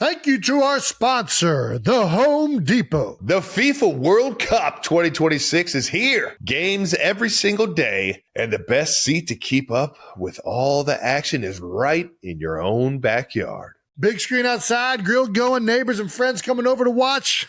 Thank you to our sponsor, the Home Depot. The FIFA World Cup 2026 is here. Games every single day, and the best seat to keep up with all the action is right in your own backyard. Big screen outside, grill going, neighbors and friends coming over to watch.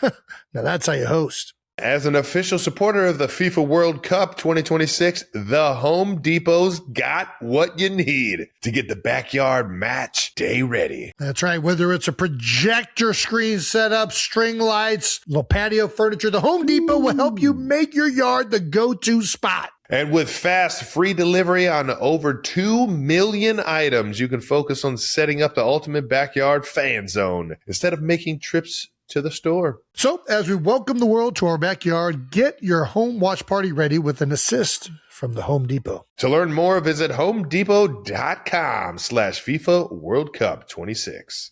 Now that's how you host. As an official supporter of the FIFA World Cup 2026, the Home Depot's got what you need to get the backyard match day ready. That's right. Whether it's a projector screen setup, string lights, little patio furniture, the Home Depot will help you make your yard the go-to spot. And with fast, free delivery on over 2 million items, you can focus on setting up the ultimate backyard fan zone instead of making trips to the store. So, as we welcome the world to our backyard, get your home watch party ready with an assist from the Home Depot. To learn more, visit homedepot.com/FIFA World Cup 26.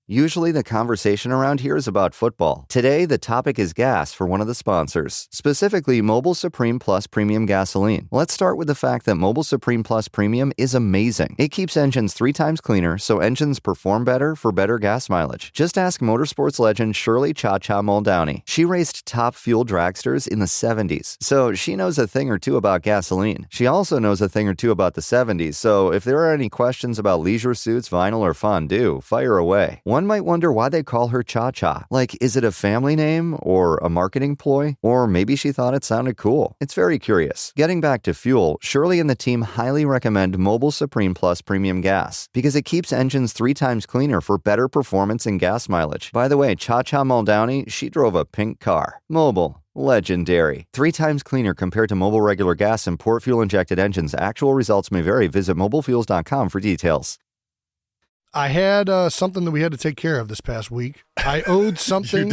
Usually the conversation around here is about football. Today, the topic is gas for one of the sponsors, specifically Mobile Supreme Plus Premium Gasoline. Let's start with the fact that Mobile Supreme Plus Premium is amazing. It keeps engines 3 times cleaner, so engines perform better for better gas mileage. Just ask motorsports legend Shirley Cha-Cha Muldowney. She raced top fuel dragsters in the 70s, so she knows a thing or two about gasoline. She also knows a thing or two about the 70s, so if there are any questions about leisure suits, vinyl, or fondue, fire away. One might wonder why they call her Cha-Cha. Like, is it a family name or a marketing ploy? Or maybe she thought it sounded cool. It's very curious. Getting back to fuel, Shirley and the team highly recommend Mobile Supreme Plus Premium Gas because it keeps engines 3 times cleaner for better performance and gas mileage. By the way, Cha-Cha Muldowney, she drove a pink car. Mobile. Legendary. 3 times cleaner compared to Mobile regular gas and port fuel injected engines. Actual results may vary. Visit mobilefuels.com for details. I had something that we had to take care of this past week. I owed something.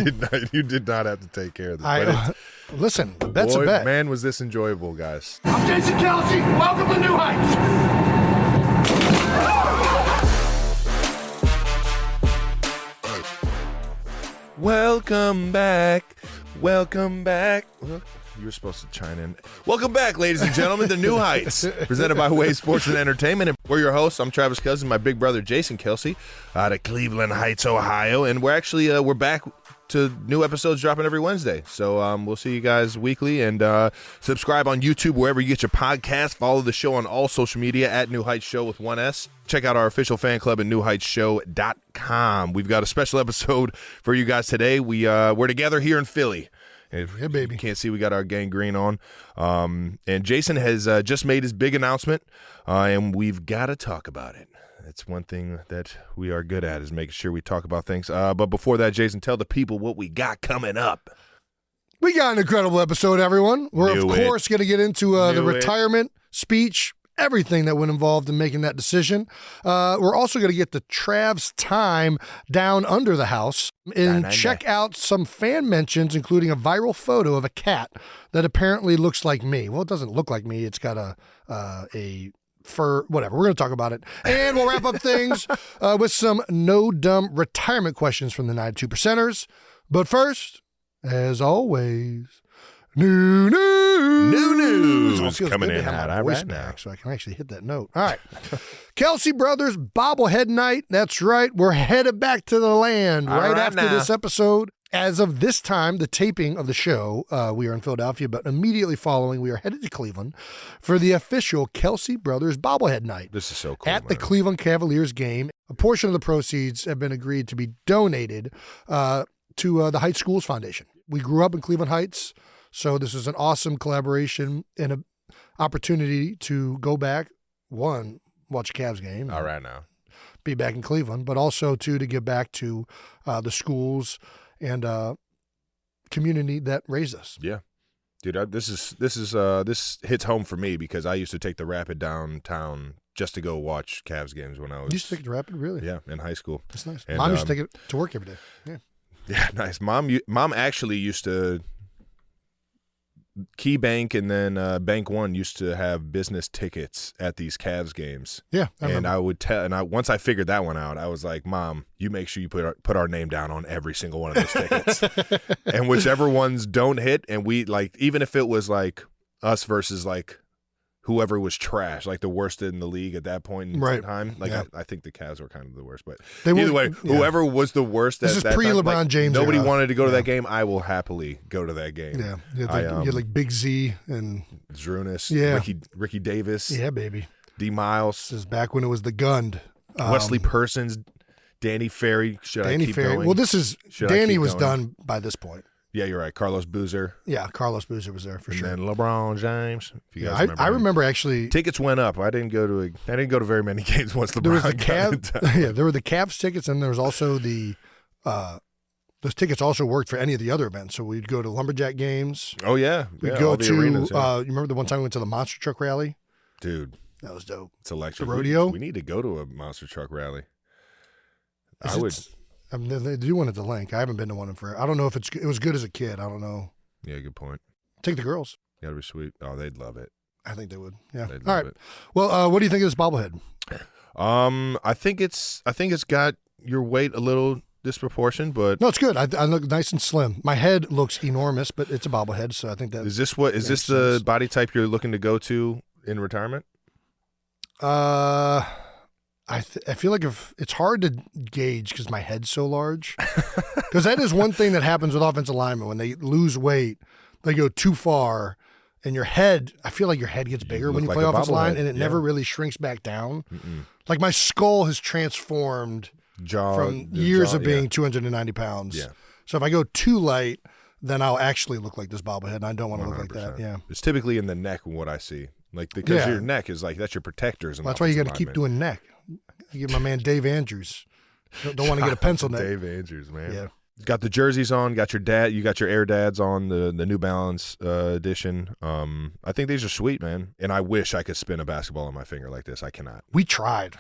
You did not have to take care of this. Listen, a bet's a bet. Man, was this enjoyable, guys. I'm Jason Kelce. Welcome to New Heights. Welcome back. Welcome back. You were supposed to chime in. Welcome back, ladies and gentlemen, to New Heights, presented by Way Sports and Entertainment. And we're your hosts. I'm Travis Cousin, my big brother Jason Kelce, out of Cleveland Heights, Ohio. And we're actually we're back to new episodes dropping every Wednesday. So we'll see you guys weekly. And subscribe on YouTube wherever you get your podcast. Follow the show on all social media at New Heights Show with 1S. Check out our official fan club at newheightsshow.com. We've got a special episode for you guys today. We're together here in Philly. Yeah, baby. You can't see, we got our gang green on. And Jason has just made his big announcement, and we've got to talk about it. That's one thing that we are good at, is making sure we talk about things. But before that, Jason, tell the people what we got coming up. We got an incredible episode, everyone. We're, of course, going to get into the retirement speech, everything that went involved in making that decision. We're also going to get the Trav's time down under the house and check out some fan mentions, including a viral photo of a cat that apparently looks like me. Well, it doesn't look like me. It's got a fur, whatever. We're going to talk about it. And we'll wrap up things with some no dumb retirement questions from the 92 Percenters. But first, as always, new news. It's coming in hot right now. So I can actually hit that note. All right. Kelce Brothers bobblehead night. That's right. We're headed back to the land right after this episode. As of this time, the taping of the show, we are in Philadelphia, but immediately following, we are headed to Cleveland for the official Kelce Brothers bobblehead night. This is so cool. At the Cleveland Cavaliers game. A portion of the proceeds have been agreed to be donated to the Heights Schools Foundation. We grew up in Cleveland Heights, so this is an awesome collaboration and an opportunity to go back, one, watch a Cavs game. All right now. Be back in Cleveland, but also, two, to give back to the schools and community that raised us. Yeah. Dude, this hits home for me because I used to take the Rapid downtown just to go watch Cavs games when I was. You used to take the Rapid, really? Yeah, in high school. That's nice. And, Mom used to take it to work every day. Yeah. Yeah, nice. Mom actually used to. Key Bank and then Bank One used to have business tickets at these Cavs games. Yeah, I would tell. And once I figured that one out, I was like, "Mom, you make sure you put our name down on every single one of those tickets, and whichever ones don't hit, and we like, even if it was like us versus like whoever was trash, like the worst in the league at that point in time. Like Yeah. I think the Cavs were kind of the worst, but They either were- way, whoever was the worst This at is that pre-LeBron time, like, James nobody era. wanted to go to that game. I will happily go to that game. Yeah, you had like Big Z and Drunas, Yeah. Ricky Davis, yeah, baby. D. Miles, This is back when it was the Gund. Wesley Persons, Danny Ferry. Should I keep going? Well, this is Should I Danny keep was going? done by this point. Yeah, you're right. Carlos Boozer, Yeah, Carlos Boozer was there for and sure. then LeBron James. If you Yeah, guys remember, I him. remember actually. Tickets went up. I didn't go to very many games once LeBron There was the got in Cavs. town. Yeah, there were the Cavs tickets, and there was also the. Those tickets also worked for any of the other events. So we'd go to Lumberjack games. Oh yeah, We'd yeah, go all the to. arenas, yeah. You remember the one time we went to the monster truck rally? Dude, That was dope. it's electric. The rodeo? We need to go to a monster truck rally. Is I would. They do one at the link. I haven't been to one in forever. I don't know if it was good as a kid. I don't know. Yeah, good point. Take the girls. That'd be sweet. Oh, they'd love it. I think they would. Yeah. They'd All love right. it. Well, what do you think of this bobblehead? I think it's got your weight a little disproportioned, but No, it's good. I look nice and slim. My head looks enormous, but it's a bobblehead, so I think that. is this the sense. body type you're looking to go to in retirement? I feel like if it's hard to gauge because my head's so large. Because that is one thing that happens with offensive linemen when they lose weight, they go too far, and your head. I feel like your head gets bigger when you look play like a offensive line, bobblehead, and it yeah. never really shrinks back down. Mm-mm. Like my skull has transformed Jaw from the years jaw, of being 290 pounds. Yeah. So if I go too light, then I'll actually look like this bobblehead, and I don't want to look like that. 100%. Yeah. It's typically in the neck what I see. Like because Yeah. your neck is like that's your protectors. That's why you got to keep doing neck. You give my man Dave Andrews. Don't want to get a pencil neck. Dave Andrews, man. Yeah. Got the jerseys on. Got your dad. You got your Air Dads on the New Balance edition. I think these are sweet, man. And I wish I could spin a basketball on my finger like this. I cannot. We tried.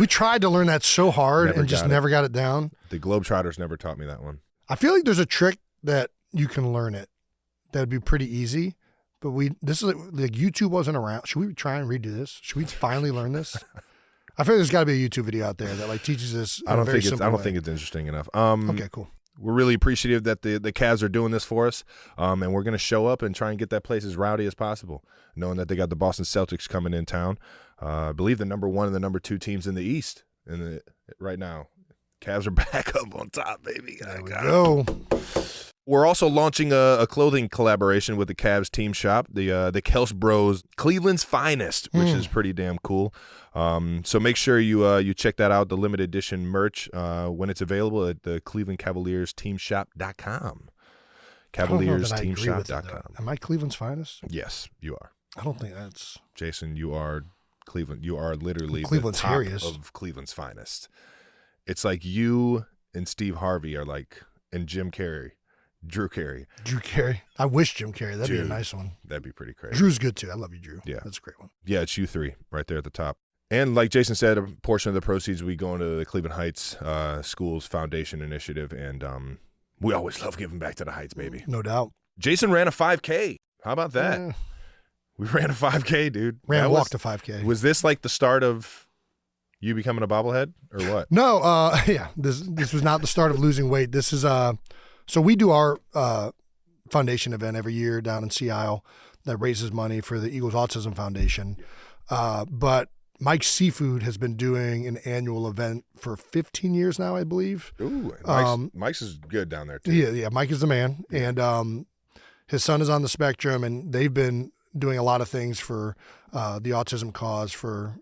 We tried to learn that so hard Never and just got it. never got it down. The Globetrotters never taught me that one. I feel like there's a trick that you can learn it. That would be pretty easy. But this is like YouTube wasn't around. Should we try and redo this? Should we finally learn this? I feel like there's got to be a YouTube video out there that like teaches this. I don't think it's interesting enough. Okay, cool. We're really appreciative that the Cavs are doing this for us, and we're going to show up and try and get that place as rowdy as possible, knowing that they got the Boston Celtics coming in town. I believe the number 1 and the number 2 teams in the East right now. Cavs are back up on top, baby. There we go. We're also launching a clothing collaboration with the Cavs team shop, the Kelce Bros, Cleveland's finest, which is pretty damn cool. So make sure you check that out, the limited edition merch, when it's available at the Cleveland Cavaliers teamshop.com. CavaliersTeamshop.com. Am I Cleveland's finest? Yes, you are. I don't think that's. Jason, you are Cleveland. You are literally Cleveland's the top hairiest. of Cleveland's finest. It's like you and Steve Harvey are like, and Jim Carrey. Drew Carey. Drew Carey. I wish Jim Carey. That'd be a Dude. nice one. That'd be pretty crazy. Drew's good too. I love you, Drew. Yeah. That's a great one. Yeah, it's you three right there at the top. And like Jason said, a portion of the proceeds we go into the Cleveland Heights Schools Foundation Initiative, and we always love giving back to the Heights, baby. No doubt. Jason ran a 5K. How about that? Eh, We ran a 5K, dude. walked a 5K. Was this like the start of you becoming a bobblehead or what? No, yeah. This was not the start of losing weight. This is so we do our foundation event every year down in Sea Isle that raises money for the Eagles Autism Foundation. But Mike's Seafood has been doing an annual event for 15 years now, I believe. Ooh, Mike's is good down there too. Yeah, Mike is the man, and his son is on the spectrum, and they've been doing a lot of things for the autism cause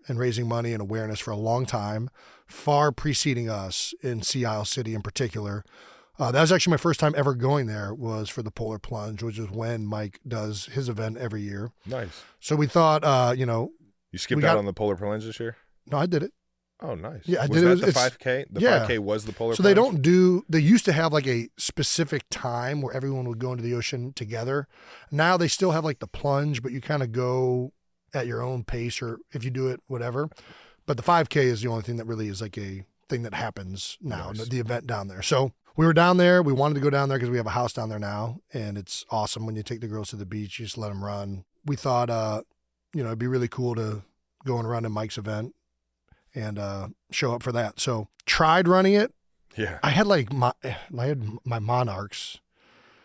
and raising money and awareness for a long time, far preceding us in Sea Isle City in particular. That was actually my first time ever going there was for the Polar Plunge, which is when Mike does his event every year. Nice. So we thought, You skipped out on the Polar Plunge this year? no, I did it. Oh, nice. Yeah, I was did it. that the 5K? The yeah. 5K was the Polar So Plunge? they used to have like a specific time where everyone would go into the ocean together. Now they still have like the plunge, but you kind of go at your own pace, or if you do it, whatever. But the 5K is the only thing that really is like a thing that happens now, Nice. the event down there. So we were down there. We wanted to go down there because we have a house down there now, and it's awesome when you take the girls to the beach. You just let them run. We thought, it'd be really cool to go and run in Mike's event and show up for that. So tried running it. Yeah. I had my Monarchs.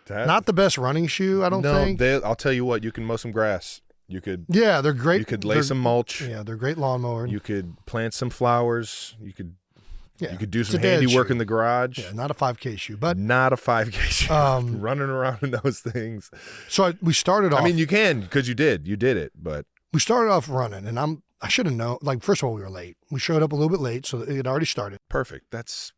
That- Not the best running shoe, I don't think. I'll tell you what, you can mow some grass. Yeah, they're great. You could lay some mulch. Yeah, they're great lawnmower. You could plant some flowers. You could do some handiwork handiwork in the garage. Yeah, not a 5K shoe, but not a 5K shoe. Running around in those things. So we started off. I mean, you can because you did it, but we started off running, and I should have known. Like, first of all, we were late. We showed up a little bit late, so it had already started. Perfect. That's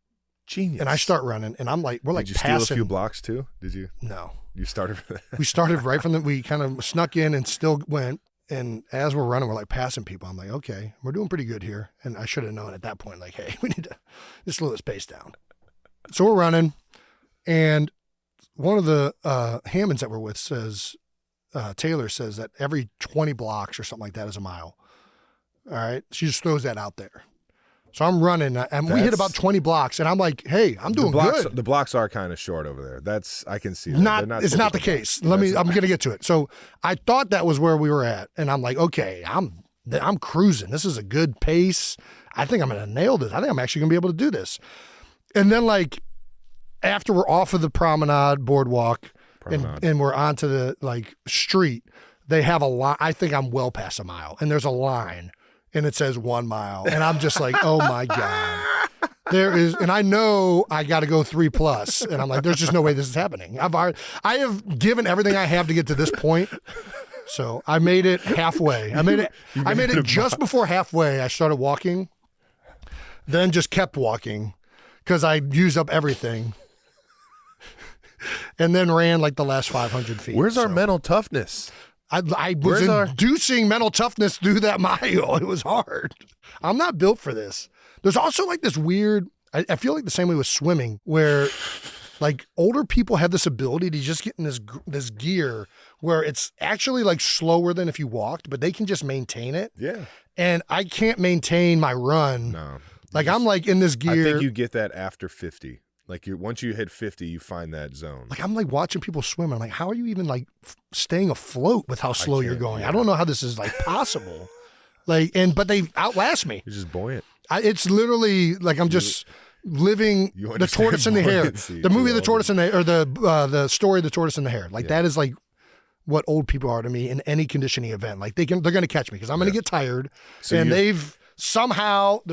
genius. And I start running, and I'm like, we're like Did you passing. steal a few blocks too? Did you? No. You started. We started right from we kind of snuck in and still went. And as we're running, we're like passing people. I'm like, okay, we're doing pretty good here. And I should have known at that point, like, hey, we need to just slow this pace down. So we're running, and one of the Hammonds that we're with says, Taylor says that every 20 blocks or something like that is a mile. All right. She just throws that out there. So I'm running, and we hit about 20 blocks, and I'm like, hey, I'm doing good. The blocks are kind of short over there. I can see that. It's not the case. I'm going to get to it. So I thought that was where we were at, and I'm like, okay, I'm cruising. This is a good pace. I think I'm going to nail this. I think I'm actually going to be able to do this. And then, like, after we're off of the promenade boardwalk, and we're onto the, like, street, they have a line. I think I'm well past a mile, and there's a line. And it says 1 mile. And I'm just like, oh my God. And I know I got to go 3+. And I'm like, there's just no way this is happening. I have given everything I have to get to this point. So I made it halfway. I made it just before halfway. I started walking, then just kept walking because I used up everything. And then ran like the last 500 feet. Where's our mental toughness? I was inducing mental toughness through that mile. It was hard. I'm not built for this. There's also like this weird, I feel like the same way with swimming, where like older people have this ability to just get in this gear where it's actually like slower than if you walked, but they can just maintain it. Yeah. And I can't maintain my run. No. Like I'm like in this gear. I think you get that after 50. Like once you hit 50, you find that zone. Like I'm like watching people swim. I'm like, how are you even like staying afloat with how slow you're going? Yeah. I don't know how this is like possible. But they outlast me. You're just buoyant. It's literally like I'm just living the tortoise and the hare. The movie The Tortoise and the Hare, or the story of the Tortoise and the Hare. Like that is like what old people are to me in any conditioning event. Like they're going to catch me because I'm going to get tired, and they're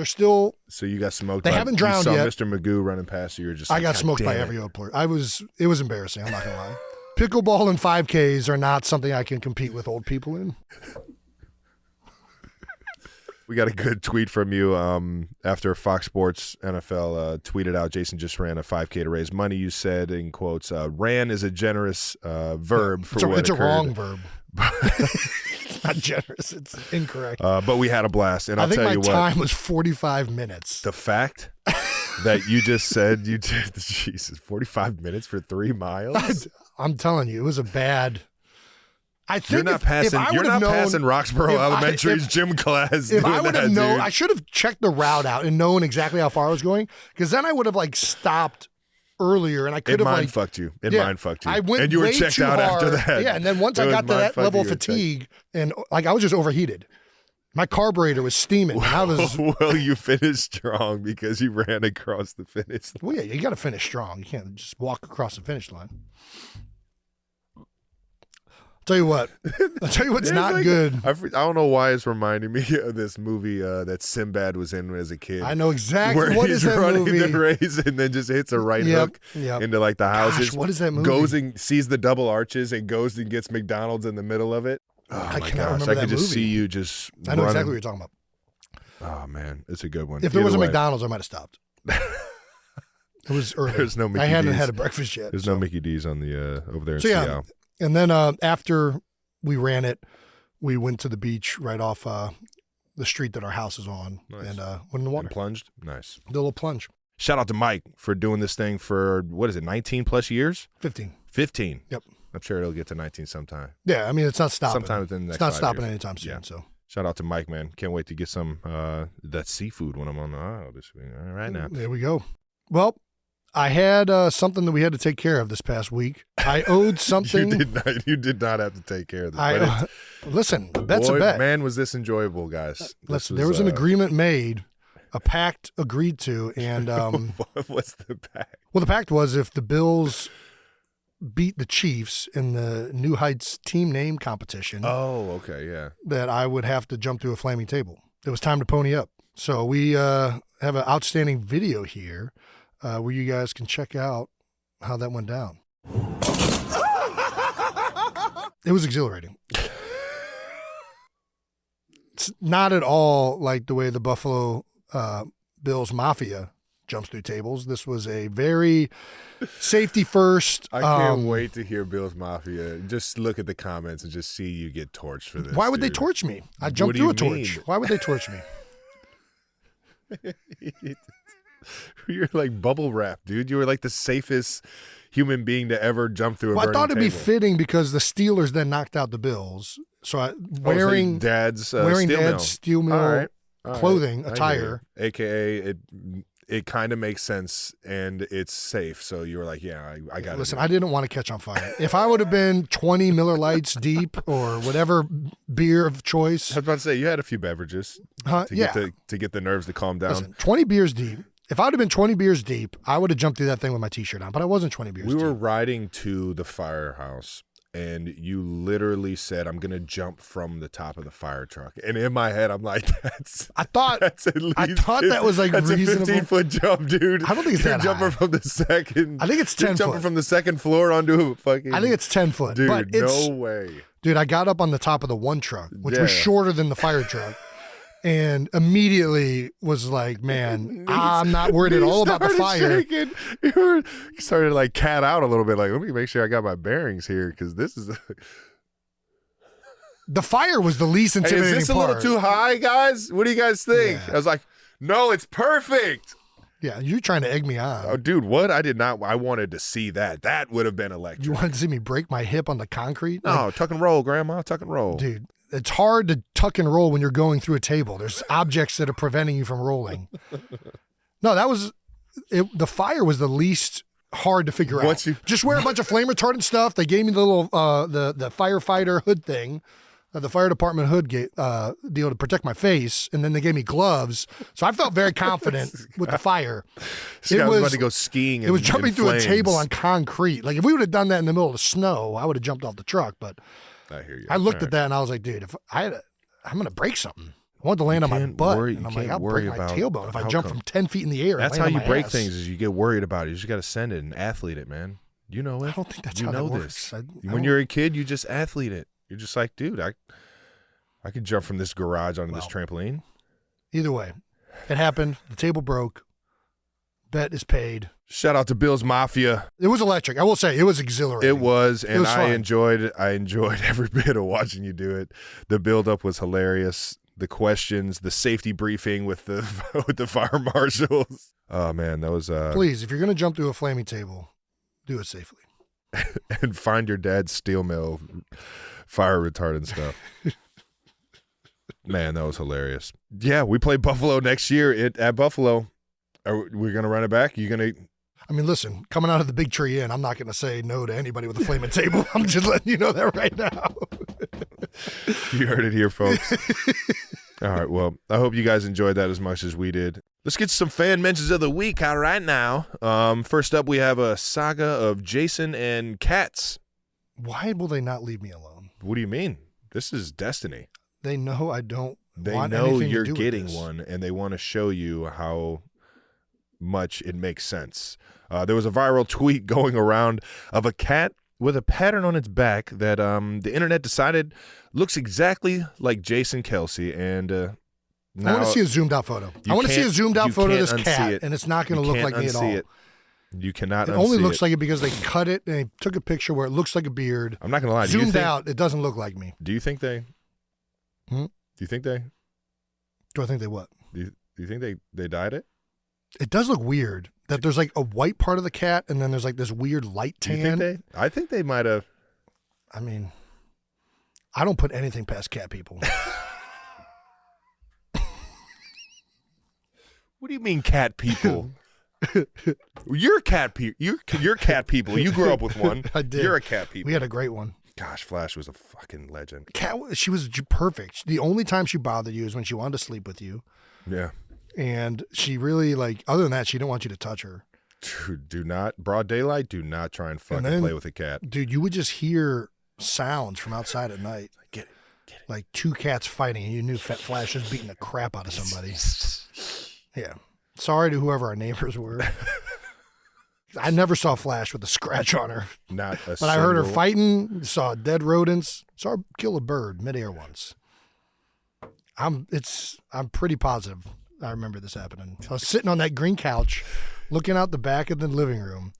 still. So you got smoked. They haven't drowned yet. You saw Mr. Magoo running past you. You're just. I got smoked by every other player. It was embarrassing. I'm not gonna lie. Pickleball and 5Ks are not something I can compete with old people in. We got a good tweet from you after Fox Sports NFL tweeted out Jason just ran a 5K to raise money. You said, in quotes, ran is a generous verb for what it's occurred. A wrong verb. Not generous. It's incorrect. But we had a blast, and I'll tell you what. I think my time was 45 minutes. The fact that you just said you did, Jesus, 45 minutes for 3 miles? I'm telling you, it was a bad. I think you're not passing Roxborough Elementary's gym class. If I would have known, I should have checked the route out and known exactly how far I was going, because then I would have like stopped earlier, and I could have mind fucked you. Mind fucked you. I went and you were way checked too out hard. after that. Yeah, and then once I got to that level of fatigue, and like I was just overheated. My carburetor was steaming. And I was well, you finished strong because you ran across the finish line. Well, yeah, you got to finish strong. You can't just walk across the finish line. I'll tell you what's not good. I don't know why it's reminding me of this movie that Sinbad was in as a kid. I know exactly where what he's is that running movie. the race and then just hits a right hook into like the houses. Gosh, what is that movie? Goes and sees the double arches and goes and gets McDonald's in the middle of it. Oh I my cannot gosh! remember I that could just movie. see you just. I know running. exactly what you're talking about. Oh man, it's a good one. If there was a McDonald's, I might have stopped. It was early. There's no Mickey I hadn't D's. had a breakfast yet. There's no Mickey D's on the over there in so, Seattle. And then after we ran it, we went to the beach right off the street that our house is on, and went in the water. And plunged. Nice. Did a little plunge. Shout out to Mike for doing this thing for, 19 plus years? 15. 15. Yep. I'm sure it'll get to 19 sometime. Yeah, I mean, it's not stopping. Sometime within the next It's not 5 stopping years. anytime soon. Yeah. So shout out to Mike, man. Can't wait to get some that seafood when I'm on the aisle this week. All right now. There we go. Well, I had something that we had to take care of this past week. I owed something. You did not have to take care of this. Listen, a bet's a bet. Man, was this enjoyable, guys. There was an agreement made, a pact agreed to, and what's the pact? Well, the pact was if the Bills beat the Chiefs in the New Heights team name competition. Oh, okay, yeah. That I would have to jump through a flaming table. It was time to pony up. So we have an outstanding video here where you guys can check out how that went down. It was exhilarating. It's not at all like the way the Buffalo Bills Mafia jumps through tables. This was a very safety first. I can't wait to hear Bills Mafia. Just look at the comments and just see you get torched for this. Why would they torch me? I jumped through a torch. Why would they torch me? You're like bubble wrap, dude. You were like the safest human being to ever jump through a burning I thought it'd be table. fitting because the Steelers then knocked out the Bills. So wearing Dad's steel mill clothing, attire. AKA it kind of makes sense and it's safe. So you were like, yeah, I got it. Listen, I didn't want to catch on fire. If I would have been 20 Miller Lights deep or whatever beer of choice. I was about to say, you had a few beverages to get the nerves to calm down. Listen, 20 beers deep. If I would have been 20 beers deep, I would have jumped through that thing with my T-shirt on, but I wasn't 20 beers deep. We were riding to the firehouse. And you literally said, "I'm gonna jump from the top of the fire truck." And in my head, I'm like, I thought that was like that's reasonable. a 15-foot jump, dude. I don't think it's that jumping high. from the second. I think it's 10 foot. Jumping from the second floor onto a fucking. I think it's 10 foot. Dude, but no way. Dude, I got up on the top of the one truck, which was shorter than the fire truck. And immediately was like, man, I'm not worried at all about the fire. Shaking. You started to like cat out a little bit. Like, let me make sure I got my bearings here because this is. The fire was the least intimidating part. Is this a little too high, guys? What do you guys think? Yeah. I was like, no, it's perfect. Yeah, you're trying to egg me on. Oh, dude, what? I did not. I wanted to see that. That would have been electric. You wanted to see me break my hip on the concrete? No, tuck and roll, Grandma. Tuck and roll. Dude, it's hard to tuck and roll when you're going through a table. There's objects that are preventing you from rolling. No, that was it. The fire was the least hard to figure out. Just wear a bunch of flame retardant stuff. They gave me the little the firefighter hood thing, the fire department hood deal to protect my face, and then they gave me gloves. So I felt very confident with the fire. I was about to go skiing. It was jumping through a table on concrete. Like if we would have done that in the middle of the snow, I would have jumped off the truck. But I hear you. I looked at that and I was like, dude, if I'm gonna break something. I wanted to land on my butt, and I'm like, I'll break my tailbone if I jump from 10 feet in the air. That's how you break things. Is you get worried about it. You just got to send it and athlete it, man. You know it. I don't think that's how that works. When you're a kid, you just athlete it. You're just like, dude, I could jump from this garage onto this trampoline. Either way, it happened. The table broke. Bet is paid. Shout out to Bills Mafia. It was electric. I will say it was exhilarating. It was, and I fun. enjoyed every bit of watching you do it. The build-up was hilarious. The questions, the safety briefing with the fire marshals. Oh man, that was. Please, if you're gonna jump through a flaming table, do it safely. And find your dad's steel mill fire retardant stuff. Man, that was hilarious. Yeah, we play Buffalo next year at Buffalo. Are we gonna run it back? You gonna? I mean, listen, coming out of the big tree I'm not going to say no to anybody with a flaming table. I'm just letting you know that right now. You heard it here, folks. All right, well, I hope you guys enjoyed that as much as we did. Let's get some fan mentions of the week right now. First up, we have a saga of Jason and cats. Why will they not leave me alone? What do you mean? This is destiny. They know I don't They want know anything you're to do getting with this. one, and they want to show you how much it makes sense. There was a viral tweet going around of a cat with a pattern on its back that the internet decided looks exactly like Jason Kelce. And I want to see a zoomed out photo. I want to see a zoomed out photo of this cat, and it's not going to look like me at all. You cannot. It only looks like it because they cut it and they took a picture where it looks like a beard. I'm not going to lie. Zoomed out, it doesn't look like me. Do you think they? Do you think they? Do I think they what? Do you think they dyed it? It does look weird that there's like a white part of the cat and then there's like this weird light tan. I think they might have. I mean, I don't put anything past cat people. What do you mean cat people? You're cat people. You're cat people. You grew up with one. I did. You're a cat people. We had a great one. Gosh, Flash was a fucking legend. Cat, she was perfect. The only time she bothered you is when she wanted to sleep with you. Yeah. And she really, like, other than that, she didn't want you to touch her. Dude, do not, broad daylight, do not try and fucking play with a cat. Dude, you would just hear sounds from outside at night. Get it. Like two cats fighting, and you knew Flash was beating the crap out of somebody. Yeah. Sorry to whoever our neighbors were. I never saw Flash with a scratch on her. But I heard her fighting, saw dead rodents, saw her kill a bird midair once. I'm pretty positive I remember this happening. I was sitting on that green couch looking out the back of the living room,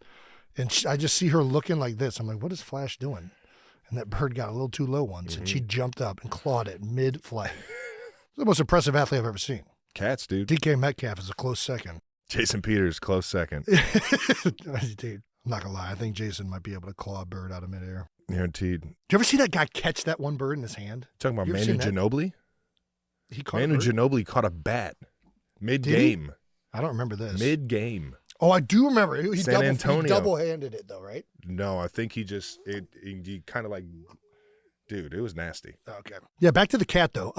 and I just see her looking like this. I'm like, what is Flash doing? And that bird got a little too low once, and she jumped up and clawed it mid-flight. The most impressive athlete I've ever seen. Cats, dude. DK Metcalf is a close second. Jason Peters, close second. Dude, I'm not going to lie. I think Jason might be able to claw a bird out of midair. Guaranteed. Did you ever see that guy catch that one bird in his hand? Talking about Manu Ginobili? Manu Ginobili caught a bat mid-game. I don't remember this. Mid-game. Oh, I do remember. He double-handed it, though, right? No, I think he just, he kind of like, dude, it was nasty. Okay. Yeah, back to the cat, though.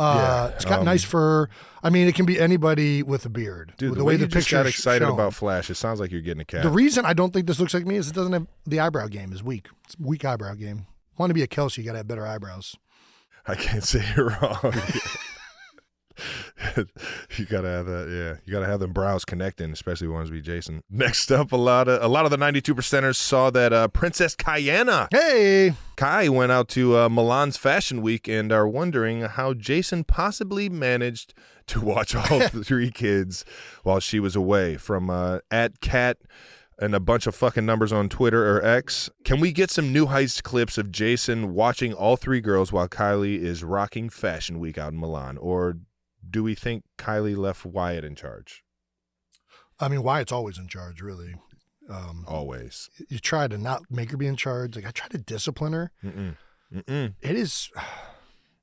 It's got nice fur. I mean, it can be anybody with a beard. Dude, the way the picture got excited about Flash, it sounds like you're getting a cat. The reason I don't think this looks like me is it doesn't have, the eyebrow game is weak. It's a weak eyebrow game. Want to be a Kelce, you got to have better eyebrows. I can't say you're wrong. You gotta have that, yeah. You gotta have them brows connecting, especially if you want to be Jason. Next up, a lot of the 92%ers saw that Princess Kiana. Hey, Kai went out to Milan's Fashion Week and are wondering how Jason possibly managed to watch all three kids while she was away. From @cat and a bunch of fucking numbers on Twitter or X. Can we get some new heist clips of Jason watching all three girls while Kylie is rocking Fashion Week out in Milan, or do we think Kylie left Wyatt in charge? I mean, Wyatt's always in charge, really. Always. You try to not make her be in charge. Like, I try to discipline her. It is,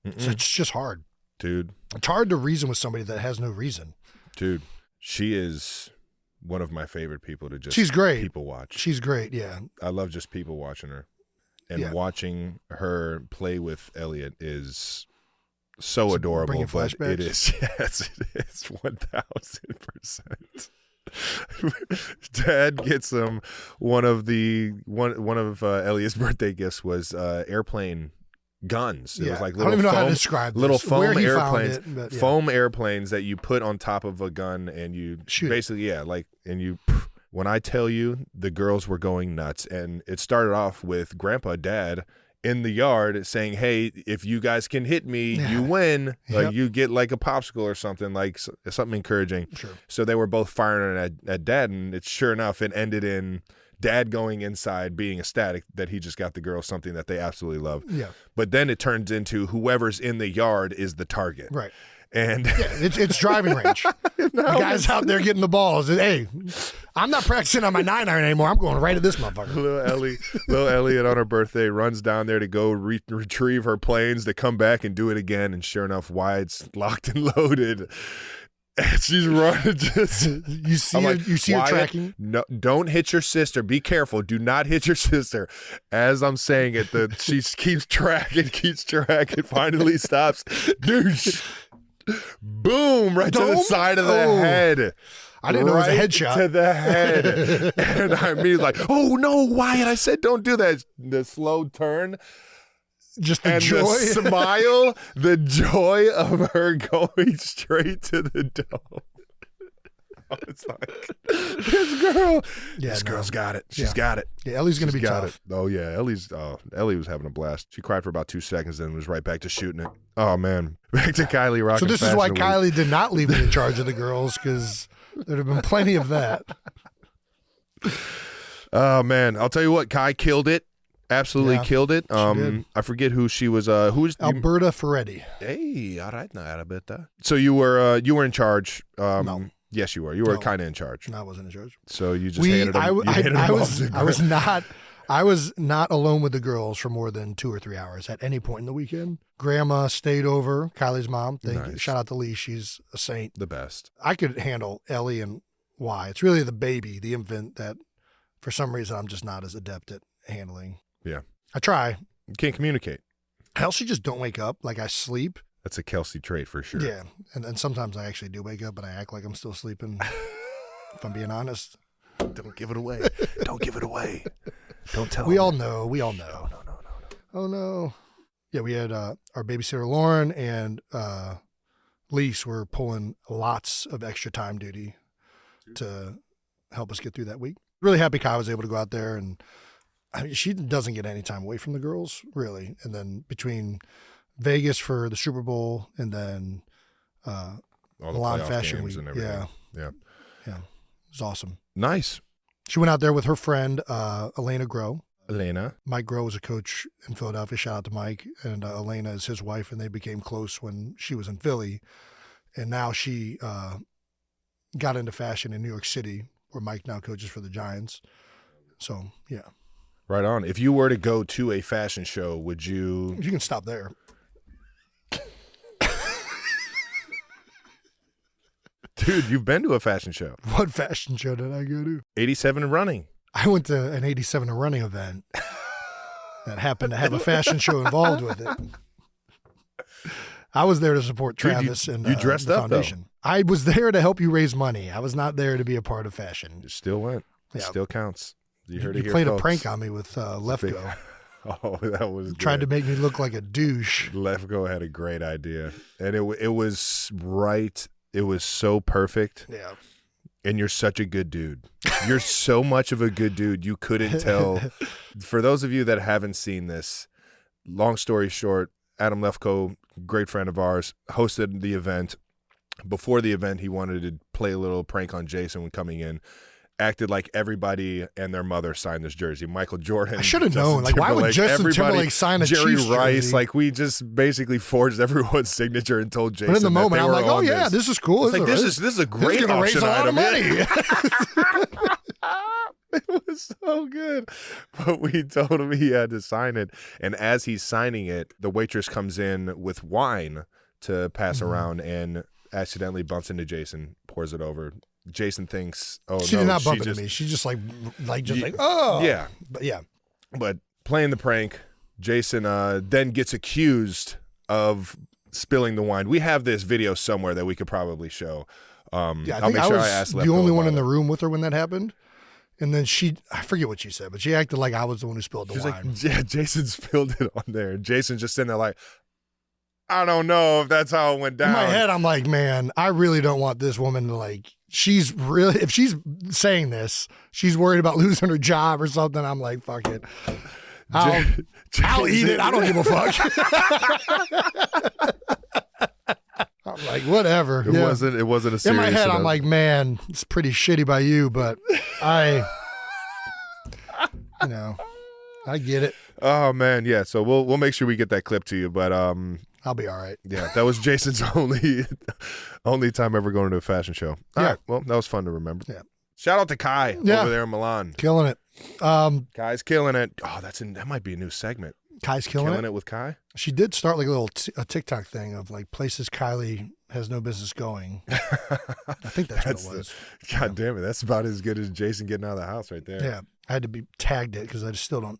it's just hard. Dude. It's hard to reason with somebody that has no reason. Dude, she is one of my favorite people to just She's great. people watch. She's great, yeah. I love just people watching her. And watching her play with Elliot is so adorable. Bringing flashbacks? It is. Yes, it is 1,000%. Dad gets him one of Elliot's birthday gifts was airplane guns. It was like little I don't even know how to describe this. Little foam airplanes, it, foam airplanes that you put on top of a gun and you shoot. Basically, and you. When I tell you, the girls were going nuts, and it started off with Grandpa, Dad in the yard saying, "Hey, if you guys can hit me, you win. Like you get like a popsicle or something, like something encouraging." Sure. So they were both firing at Dad, and it sure enough, it ended in Dad going inside, being ecstatic that he just got the girls something that they absolutely love. Yeah. But then it turns into whoever's in the yard is the target. Right. And it's driving range. The guy's out there getting the balls. Hey, I'm not practicing on my 9-iron anymore. I'm going right at this motherfucker. Little Elliot on her birthday runs down there to go retrieve her planes to come back and do it again. And sure enough, Wyatt's locked and loaded. And she's running just. You see her tracking? No, don't hit your sister. Be careful. Do not hit your sister. As I'm saying it, she keeps tracking, finally stops. Douche. Boom! Right to the side of the head. I didn't know it was a headshot. To the head. And I immediately like, oh no, Wyatt, I said don't do that. The slow turn. Just the joy. The smile, the joy of her going straight to the dome. It's like, this girl's got it. She's got it. Yeah, Ellie's going to be tough. Oh, yeah. Ellie was having a blast. She cried for about 2 seconds, then was right back to shooting it. Oh, man. Back to Kylie rocking. So this is why Kylie did not leave me in charge of the girls, because there'd have been plenty of that. Oh, man. I'll tell you what, Kai killed it. Absolutely killed it. I forget who she was. Who's Alberta Ferretti. Hey, all right, now, Alberta. So you were in charge. No. Yes, you were. You were kind of in charge. No, I wasn't in charge. So you just handed them. I was not alone with the girls for more than 2 or 3 hours at any point in the weekend. Grandma stayed over. Kylie's mom. Thank you. Shout out to Lee. She's a saint. The best. I could handle Ellie and Y. It's really the baby, the infant, that for some reason I'm just not as adept at handling. Yeah. I try. You can't communicate. I also just don't wake up. Like, I sleep. That's a Kelce trait for sure. Yeah. And sometimes I actually do wake up, but I act like I'm still sleeping, if I'm being honest. Don't give it away. Don't give it away. Don't tell We them. all know. We all know. No. Oh, no. Yeah, we had our babysitter, Lauren, and Lise were pulling lots of extra time duty to help us get through that week. Really happy Kai was able to go out there, and I mean, she doesn't get any time away from the girls, really. And then between Vegas for the Super Bowl and then All the Milan playoff Fashion games Week. and everything. Yeah. It was awesome. Nice. She went out there with her friend, Elena Groh. Elena. Mike Groh was a coach in Philadelphia. Shout out to Mike. And Elena is his wife, and they became close when she was in Philly. And now she got into fashion in New York City, where Mike now coaches for the Giants. So, yeah. Right on. If you were to go to a fashion show, would you? You can stop there. Dude, you've been to a fashion show. What fashion show did I go to? 87 and running. I went to an 87 running event that happened to have a fashion show involved with it. I was there to support Dude, Travis and you dressed the up, though. foundation. I was there to help you raise money. I was not there to be a part of fashion. You still went. It Yeah. still counts. You heard it You here, played folks. a prank on me with Lefko. Oh, that was Tried to good. make me look like a douche. Lefko had a great idea, and it was right. It was so perfect. Yeah. And you're such a good dude. You're so much of a good dude. You couldn't tell. For those of you that haven't seen this, long story short, Adam Lefko, great friend of ours, hosted the event. Before the event, he wanted to play a little prank on Jason when coming in. Acted like everybody and their mother signed this jersey. Michael Jordan. I should have Justin known. Like, why would Timberlake, Justin everybody, Timberlake sign a Jerry Chiefs Rice. jersey? Like, we just basically forged everyone's signature and told Jason. But in the that moment, they I'm were like, oh, on yeah, this is cool. It's like, this is a great gonna raise auction a lot of item. money. It was so good. But we told him he had to sign it. And as he's signing it, the waitress comes in with wine to pass around and accidentally bumps into Jason, pours it over. Jason thinks, oh, She no. did not bump she into just, me. She just like, oh. Yeah. But yeah. But playing the prank, Jason then gets accused of spilling the wine. We have this video somewhere that we could probably show. Yeah, I'll think make sure I was ask the Lefko only one about in the it. room with her when that happened. And then I forget what she said, but she acted like I was the one who spilled the She's wine. like, yeah, Jason spilled it on there. And Jason's just sitting there like, I don't know if that's how it went down. In my head, I'm like, man, I really don't want this woman to if she's saying this, she's worried about losing her job or something. I'm like, fuck it. I'll eat it. I don't give a fuck. I'm like, whatever. It wasn't a serious. In my head, enough. I'm like, man, it's pretty shitty by you, but I get it. Oh man, yeah. So we'll make sure we get that clip to you. But I'll be all right. yeah, that was Jason's only time ever going to a fashion show. All Yeah. right, well, that was fun to remember. Yeah. Shout out to Kai Yeah. over there in Milan. Killing it. Kai's killing it. Oh, that might be a new segment. Kai's killing it. With Kai. She did start like a little a TikTok thing of like places Kylie has no business going. I think that's what it was. God damn it, that's about as good as Jason getting out of the house right there. Yeah, I had to be tagged it because I just still don't.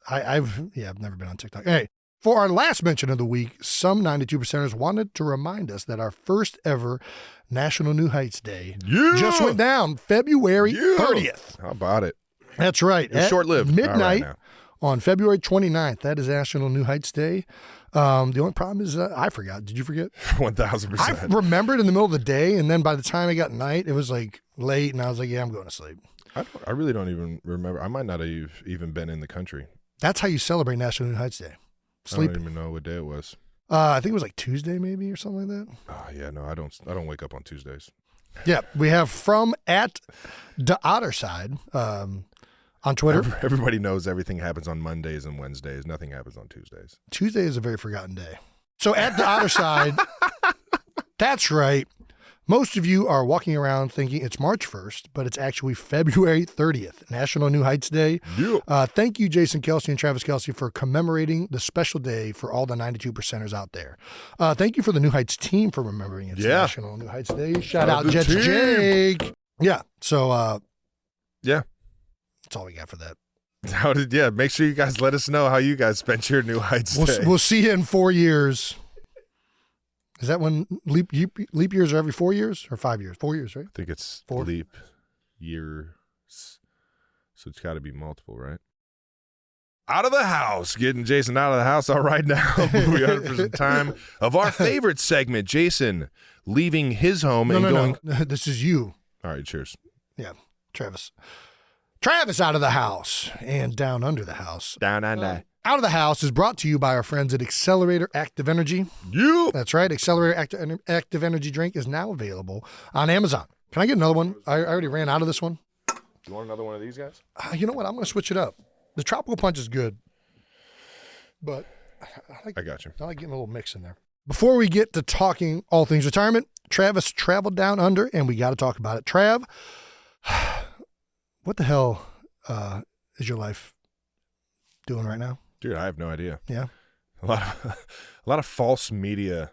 I've never been on TikTok. Hey, for our last mention of the week, some 92%ers wanted to remind us that our first ever National New Heights Day just went down February 30th. How about it? That's right. It was short-lived. Midnight All right, on February 29th. That is National New Heights Day. The only problem is I forgot. Did you forget? 1,000%. I remembered in the middle of the day, and then by the time I got night, it was like late, and I was like, yeah, I'm going to sleep. I really don't even remember. I might not have even been in the country. That's how you celebrate National New Heights Day. I Sleep. don't even know what day it was. I think it was like Tuesday maybe or something like that. Oh yeah, no, I don't wake up on Tuesdays. Yeah, we have from at the Otter Side on Twitter. Everybody knows everything happens on Mondays and Wednesdays. Nothing happens on Tuesdays. Tuesday is a very forgotten day. So at the Otter Side, that's right. Most of you are walking around thinking it's March 1st, but it's actually February 30th, National New Heights Day. Yeah. Thank you, Jason Kelce and Travis Kelce, for commemorating the special day for all the 92%ers out there. Thank you for the New Heights team for remembering it's National New Heights Day. Shout out the Jets team. Jake. Yeah. So, Yeah. that's all we got for that. Make sure you guys let us know how you guys spent your New Heights Day. We'll see you in 4 years. Is that when leap years are every 4 years or 5 years? 4 years, right? I think it's 4. leap year guests. So it's got to be multiple, right? Out of the house, getting Jason out of the house. All right, now we are for some time of our favorite segment. Jason leaving his home and going. No. This is you. All right, cheers. Yeah, Travis. Travis out of the house and down under the house. Down under. Out of the House is brought to you by our friends at Accelerator Active Energy. You. That's right. Accelerator Active Energy drink is now available on Amazon. Can I get another one? I already ran out of this one. You want another one of these guys? You know what? I'm going to switch it up. The Tropical Punch is good, but I got you. I like getting a little mix in there. Before we get to talking all things retirement, Travis traveled down under, and we got to talk about it. Trav, what the hell is your life doing right now? Dude, I have no idea. Yeah, a lot of false media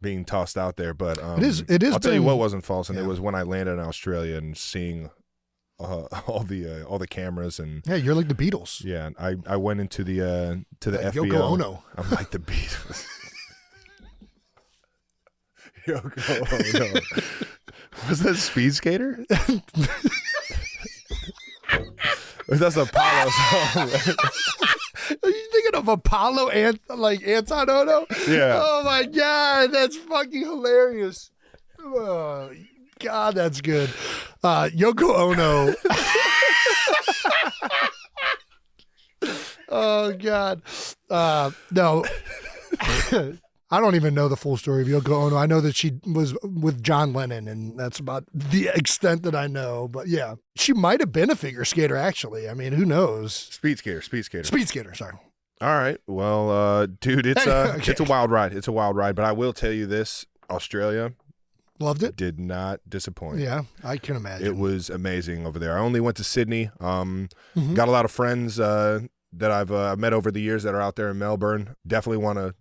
being tossed out there, but it is. I'll tell you what wasn't false, and it was when I landed in Australia and seeing all the cameras and you're like the Beatles. Yeah, I went into the to the FBO. Yoko Ono. I'm like the Beatles. Yoko Ono. Was that Speed Skater? That's Apollo song. Are you thinking of Apollo and like Anton Ono? Yeah. Oh my God, that's fucking hilarious. Oh, God, that's good. Yoko Ono. Oh God. No. I don't even know the full story of Yoko Ono. I know that she was with John Lennon, and that's about the extent that I know. But yeah, she might have been a figure skater, actually. I mean, who knows? Speed skater, sorry. All right. Well, dude, it's Okay. it's a wild ride. It's a wild ride, but I will tell you this, Australia Loved it. did not disappoint. Yeah, I can imagine. It was amazing over there. I only went to Sydney. Mm-hmm. Got a lot of friends that I've met over the years that are out there in Melbourne. Definitely want to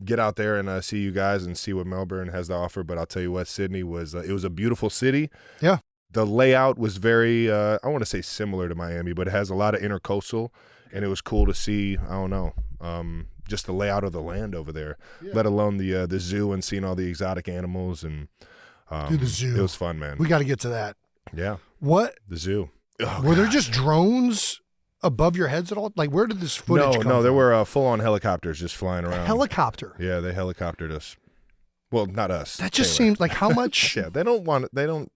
get out there and see you guys and see what Melbourne has to offer. But I'll tell you what, Sydney was it was a beautiful city. Yeah. The layout was very, I want to say similar to Miami, but it has a lot of intercoastal, and it was cool to see, I don't know, just the layout of the land over there, let alone the zoo and seeing all the exotic animals. And Dude, the zoo. It was fun, man. We got to get to that. Yeah. What? The zoo. Oh, Were there just drones above your heads at all? Like, where did this footage come No, there from? were full-on helicopters just flying around. Helicopter. Yeah, they helicoptered us. Well, not us. That just Taylor. seems like how much? Yeah, they don't.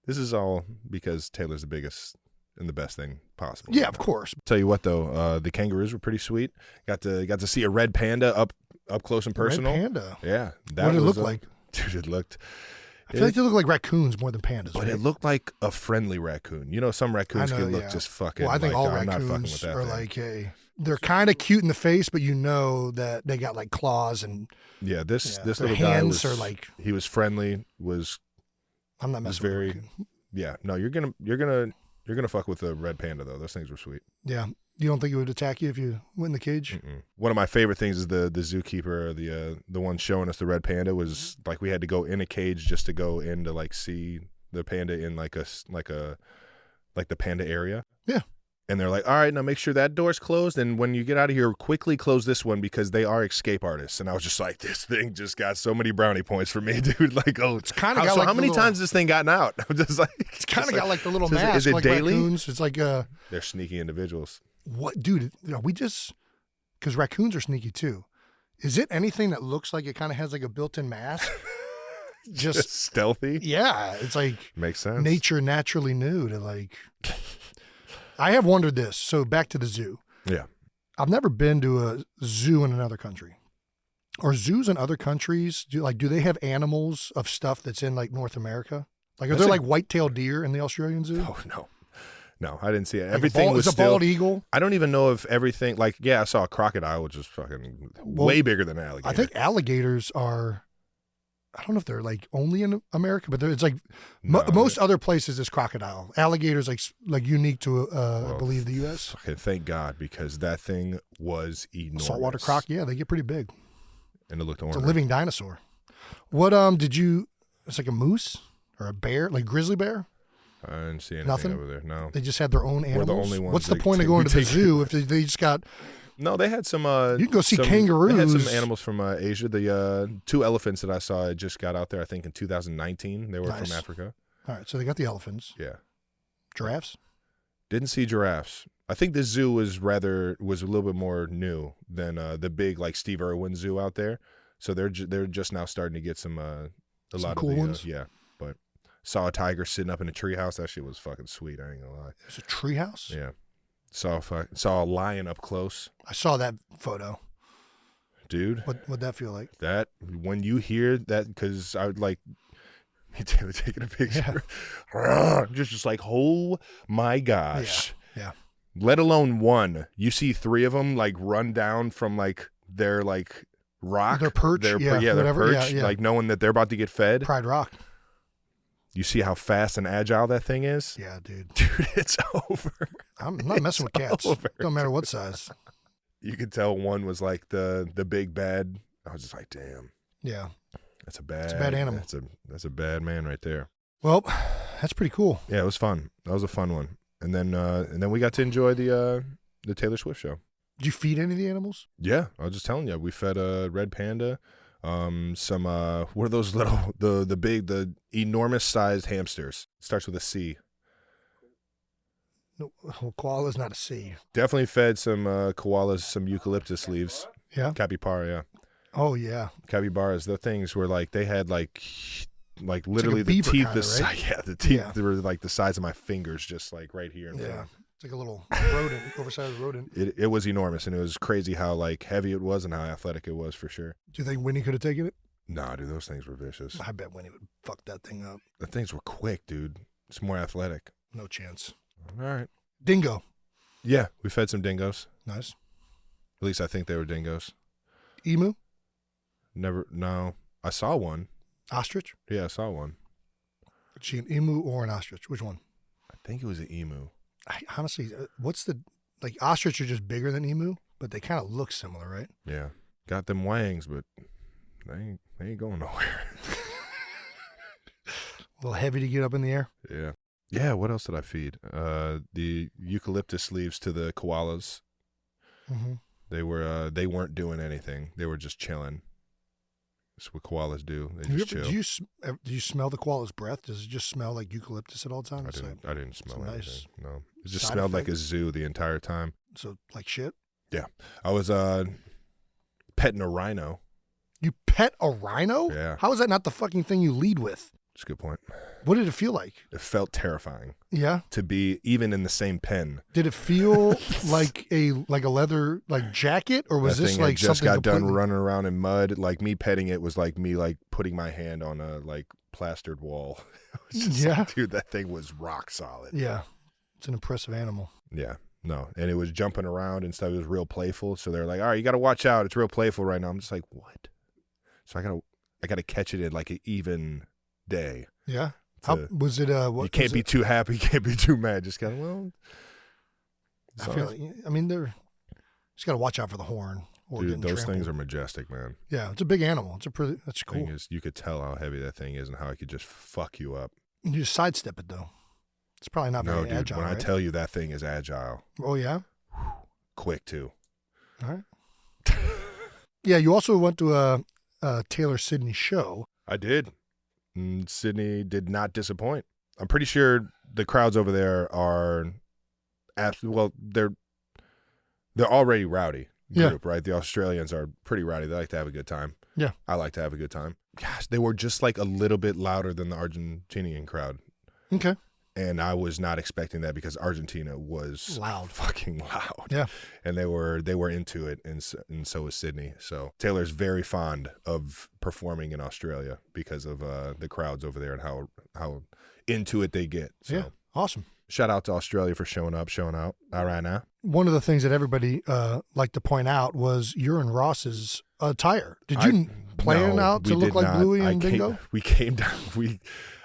This is all because Taylor's the biggest and the best thing possible. Yeah, of course. Tell you what, though, the kangaroos were pretty sweet. Got to see a red panda up close and personal. Red panda. Yeah, What did it look like? Dude, it looked. I feel like they look like raccoons more than pandas. But right? it looked like a friendly raccoon. You know, some raccoons I know, can look yeah. just fucking. Well, I think like, all I'm not fucking with raccoons that are thing. like, hey, they're kind of cute in the face, but you know that they got like claws and Yeah, this their little guy hands was are like. he was friendly. Was I'm not messing with a very. raccoon. Yeah, no, you're gonna fuck with the red panda though. Those things were sweet. Yeah, you don't think it would attack you if you went in the cage? Mm-mm. One of my favorite things is the zookeeper, the one showing us the red panda was like we had to go in a cage just to go in to like see the panda in like the panda area. Yeah. And they're like, all right, now make sure that door's closed. And when you get out of here, quickly close this one because they are escape artists. And I was just like, this thing just got so many brownie points for me, dude. Like, oh, It's kind of got like how many the little- times this thing gotten out? I'm just like, It's kind of got like the little is it- mask, is it like daily? raccoons. It's like They're sneaky individuals. what, dude? We just because raccoons are sneaky too. Is it anything that looks like it kind of has like a built-in mask? Just stealthy. yeah, it's like Makes sense. nature naturally knew to like. I have wondered this. So back to the zoo. Yeah. I've never been to a zoo in another country. Are zoos in other countries do they have animals of stuff that's in like North America? Like are there like white-tailed deer in the Australian zoo? Oh no, I didn't see it. Like Everything was a still. bald eagle. I don't even know if everything like I saw a crocodile, which is fucking way bigger than an alligator. I think alligators are. I don't know if they're like only in America, but it's like most other places is crocodile. Alligators like unique to I believe the U.S. Fucking thank God because that thing was enormous. Saltwater croc, yeah, they get pretty big. And it looked It's orange. a living dinosaur. What did you? It's like a moose or a bear, like grizzly bear. I didn't see anything Nothing? over there. No. They just had their own animals. We're the only ones What's the that point of we going to the take- zoo if they just got? No, they had some. You can go see They had kangaroos. some animals from Asia. The 2 elephants that I saw just got out there. I think in 2019. They were Nice. from Africa. All right, so they got the elephants. Yeah. Giraffes? Didn't see giraffes. I think this zoo was a little bit more new than the big like Steve Irwin zoo out there. So they're just now starting to get some lot cool of the, ones. Yeah, but saw a tiger sitting up in a treehouse. That shit was fucking sweet. I ain't gonna lie. There's a treehouse? Yeah, saw a lion up close. I saw that photo. Dude, What'd that feel like? that when you hear that, because I would like taking a picture, just like, oh my gosh. Yeah. Let alone one. You see three of them like run down from like their like rock, their perch, their whatever. perch, like knowing that they're about to get fed. Pride Rock. You see how fast and agile that thing is? Yeah, dude. Dude, it's over. I'm not messing with cats. over, Don't matter what size. You could tell one was like the big bad. I was just like, damn. Yeah. That's a bad animal. That's a bad man right there. Well, that's pretty cool. Yeah, it was fun. That was a fun one. And then we got to enjoy the Taylor Swift show. Did you feed any of the animals? Yeah, I was just telling you, we fed a red panda, some what are those little the enormous sized hamsters. Starts with a C. No, koala's not a C. Definitely fed some koalas some eucalyptus leaves. Yeah. Capybara, yeah. Oh yeah. Capybaras, the things were like they had like literally the beaver teeth kinda, right? Yeah, the teeth they were like the size of my fingers, just like right here. Yeah. It's like a little rodent, oversized rodent. It was enormous, and it was crazy how like heavy it was and how athletic it was for sure. Do you think Winnie could have taken it? Nah, dude, those things were vicious. I bet Winnie would fuck that thing up. The things were quick, dude. It's more athletic. No chance. All right. Dingo. Yeah, we fed some dingoes. Nice. At least I think they were dingoes. Emu. No. I saw one. Ostrich. Yeah, I saw one. Is she an emu or an ostrich? Which one? I think it was an emu. Honestly, what's the like? Ostrich are just bigger than emu, but they kind of look similar, right? Yeah. Got them wangs, but they ain't going nowhere. A little heavy to get up in the air. Yeah. Yeah, what else did I feed? The eucalyptus leaves to the koalas. Mm-hmm. They weren't doing anything. They were just chilling. That's what koalas do. They just chill. Do you smell the koala's breath? Does it just smell like eucalyptus at all times? I didn't smell anything. Nice. No. It just smelled like a zoo the entire time. So like shit? Yeah. I was petting a rhino. You pet a rhino? Yeah. How is that not the fucking thing you lead with? That's a good point. What did it feel like? It felt terrifying. Yeah. To be even in the same pen. Did it feel like a leather jacket, or was this like just something got done completely... running around in mud? Like me petting it was like me like putting my hand on a like plastered wall. Yeah, like, dude, that thing was rock solid. Yeah, it's an impressive animal. Yeah, no, and it was jumping around and stuff. It was real playful. So they're like, all right, you got to watch out. It's real playful right now. I'm just like, what? So I gotta catch it in like an even day. Yeah. How was it? What, you can't be too happy, you can't be too mad. Just kind of I feel like, I mean, just got to watch out for the horn. Or dude, those trampled. things are majestic, man. Yeah, it's a big animal. That's cool. Thing is, you could tell how heavy that thing is and how it could just fuck you up. You just sidestep it though. It's probably not very dude, agile. When right? I tell you that thing is agile. Oh yeah. Quick too. All right. Yeah, you also went to a Taylor Sydney show. I did. And Sydney did not disappoint. I'm pretty sure the crowds over there are they're already rowdy group, right? The Australians are pretty rowdy. They like to have a good time. Yeah. I like to have a good time. Gosh, they were just like a little bit louder than the Argentinian crowd. Okay. And I was not expecting that because Argentina was loud, fucking loud. Yeah, and they were into it, and so was Sydney. So Taylor's very fond of performing in Australia because of the crowds over there and how into it they get. So, yeah, awesome. Shout out to Australia for showing out. All right now. One of the things that everybody liked to point out was your and Ross's attire. Did you plan out to look like Bluey and Dingo?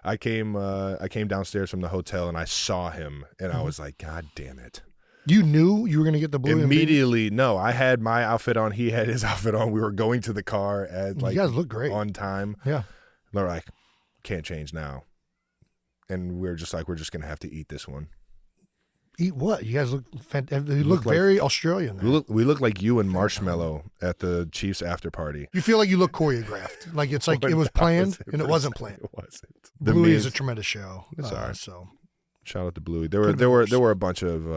I came downstairs from the hotel and I saw him and I was like, God damn it. You knew you were going to get the Bluey immediately. No, I had my outfit on. He had his outfit on. We were going to the car at you guys look great on time. Yeah. They're like, can't change now. And we're just like, we're just going to have to eat this one. Eat what? You guys look fantastic. You look very Australian. We look like you and Marshmallow at the Chiefs after party. You feel like you look choreographed. Like it's like it was planned and it wasn't planned. It wasn't. Bluey is a tremendous show. It's all right. So Shout out to Bluey. There were a bunch of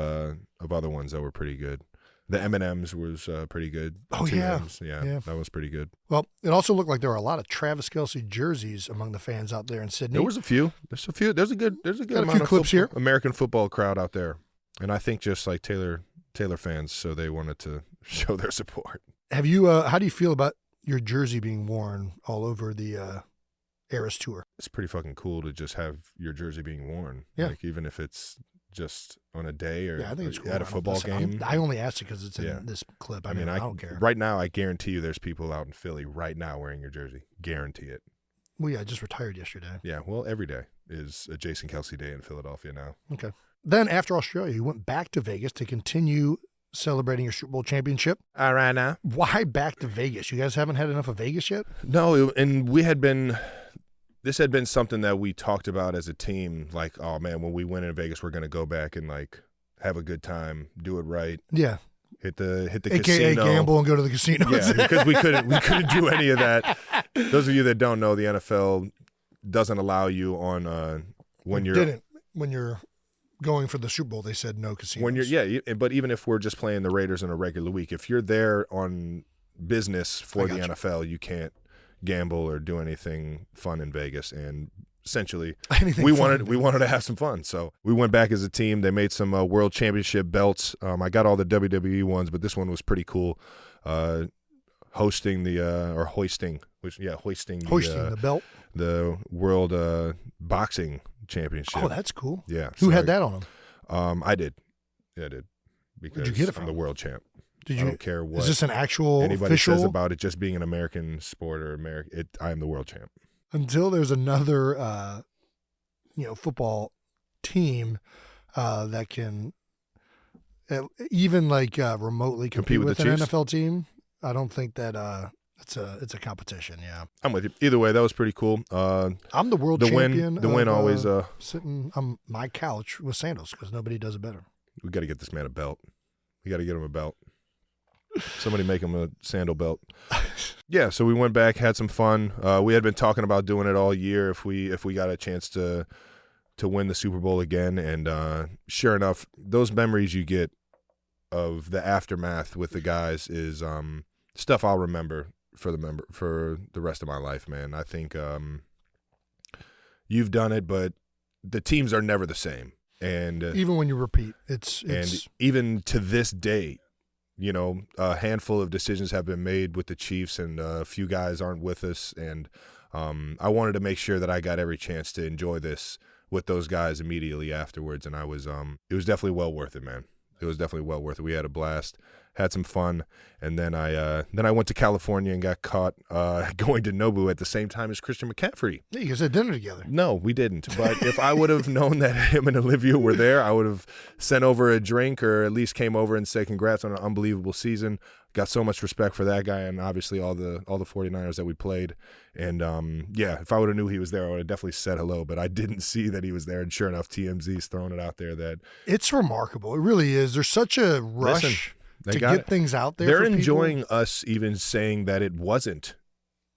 other ones that were pretty good. The M&Ms was pretty good. Oh, yeah. Yeah, that was pretty good. Well, it also looked like there were a lot of Travis Kelce jerseys among the fans out there in Sydney. There was a few. There's a good Got amount a few clips here. American football crowd out there. And I think just like Taylor fans, so they wanted to show their support. Have you how do you feel about your jersey being worn all over the Eras Tour? It's pretty fucking cool to just have your jersey being worn. Yeah. Like even if it's just on a day or I think it's cool. at a football game. I only asked it because it's in this clip. I mean, I don't care. Right now, I guarantee you there's people out in Philly right now wearing your jersey. Guarantee it. Well, yeah, I just retired yesterday. Yeah, well, every day is a Jason Kelce day in Philadelphia now. Okay. Then after Australia, you went back to Vegas to continue celebrating your Super Bowl championship. All right now. Why back to Vegas? You guys haven't had enough of Vegas yet? No, and this had been something that we talked about as a team. Like, oh man, when we win in Vegas, we're going to go back and like have a good time, do it right. Yeah. Hit the AKA casino. gamble and go to the casino. Yeah, because we couldn't do any of that. Those of you that don't know, the NFL doesn't allow you on when you're going for the Super Bowl. They said no casinos. But even if we're just playing the Raiders in a regular week, if you're there on business for the NFL, you can't gamble or do anything fun in Vegas. And essentially, we wanted to have some fun, so we went back as a team. They made some world championship belts. I got all the WWE ones, but this one was pretty cool. Hoisting the belt, the world boxing championship. Oh, that's cool. Yeah. Who had that on him? I did. Yeah, I did. Because where'd you get it from? I'm the world champ. I don't care what. Is this an actual anybody official? says about it just being an American sport or I am the world champ. Until there's another, football team that can even like remotely compete with an NFL team. I don't think that it's a competition. Yeah, I'm with you. Either way, that was pretty cool. I'm the world champion. The win always sitting on my couch with sandals because nobody does it better. We got to get this man a belt. We got to get him a belt. Somebody make him a sandal belt. Yeah, so we went back, had some fun. We had been talking about doing it all year if we got a chance to win the Super Bowl again. And sure enough, those memories you get of the aftermath with the guys is stuff I'll remember for the rest of my life, man. I think you've done it, but the teams are never the same. And even when you repeat, it's and even to this day, a handful of decisions have been made with the Chiefs, and a few guys aren't with us. And I wanted to make sure that I got every chance to enjoy this with those guys immediately afterwards. And it was definitely well worth it, man. It was definitely well worth it. We had a blast, had some fun, and then I went to California and got caught going to Nobu at the same time as Christian McCaffrey. Yeah, you guys had dinner together. No, we didn't. But if I would have known that him and Olivia were there, I would have sent over a drink or at least came over and said congrats on an unbelievable season. Got so much respect for that guy and obviously all the 49ers that we played. And if I would have knew he was there, I would have definitely said hello. But I didn't see that he was there. And sure enough, TMZ's throwing it out there that it's remarkable. It really is. There's such a rush to get things out there. They're enjoying us even saying that it wasn't.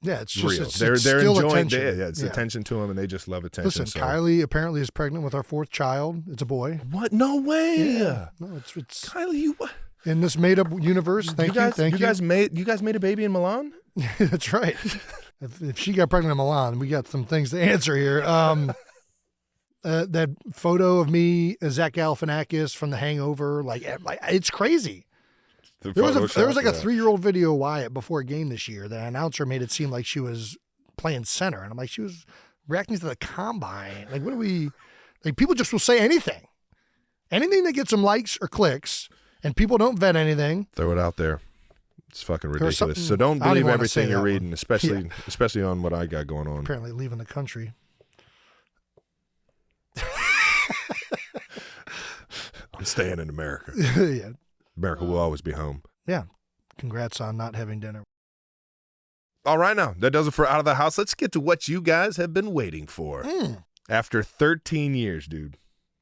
Yeah, it's just real. It's they're still enjoying attention. it's attention to them, and they just love attention. Listen, so. Kylie apparently is pregnant with our fourth child. It's a boy. What? No way. Yeah. No, it's Kylie. You what? In this made-up universe. Thank you. You guys made a baby in Milan. That's right. If she got pregnant in Milan, we got some things to answer here. That photo of me, Zach Galifianakis from The Hangover, like it's crazy. There was like a 3-year-old video of Wyatt before a game this year. The announcer made it seem like she was playing center, and I'm like, she was reacting to the combine. Like, what do we? Like, people just will say anything that gets some likes or clicks, and people don't vet anything. Throw it out there. It's fucking ridiculous. So don't believe everything you're reading, especially on what I got going on. Apparently, leaving the country. I'm staying in America. Yeah. America will always be home. Yeah. Congrats on not having dinner. All right, now, that does it for Out of the House. Let's get to what you guys have been waiting for. After 13 years, dude.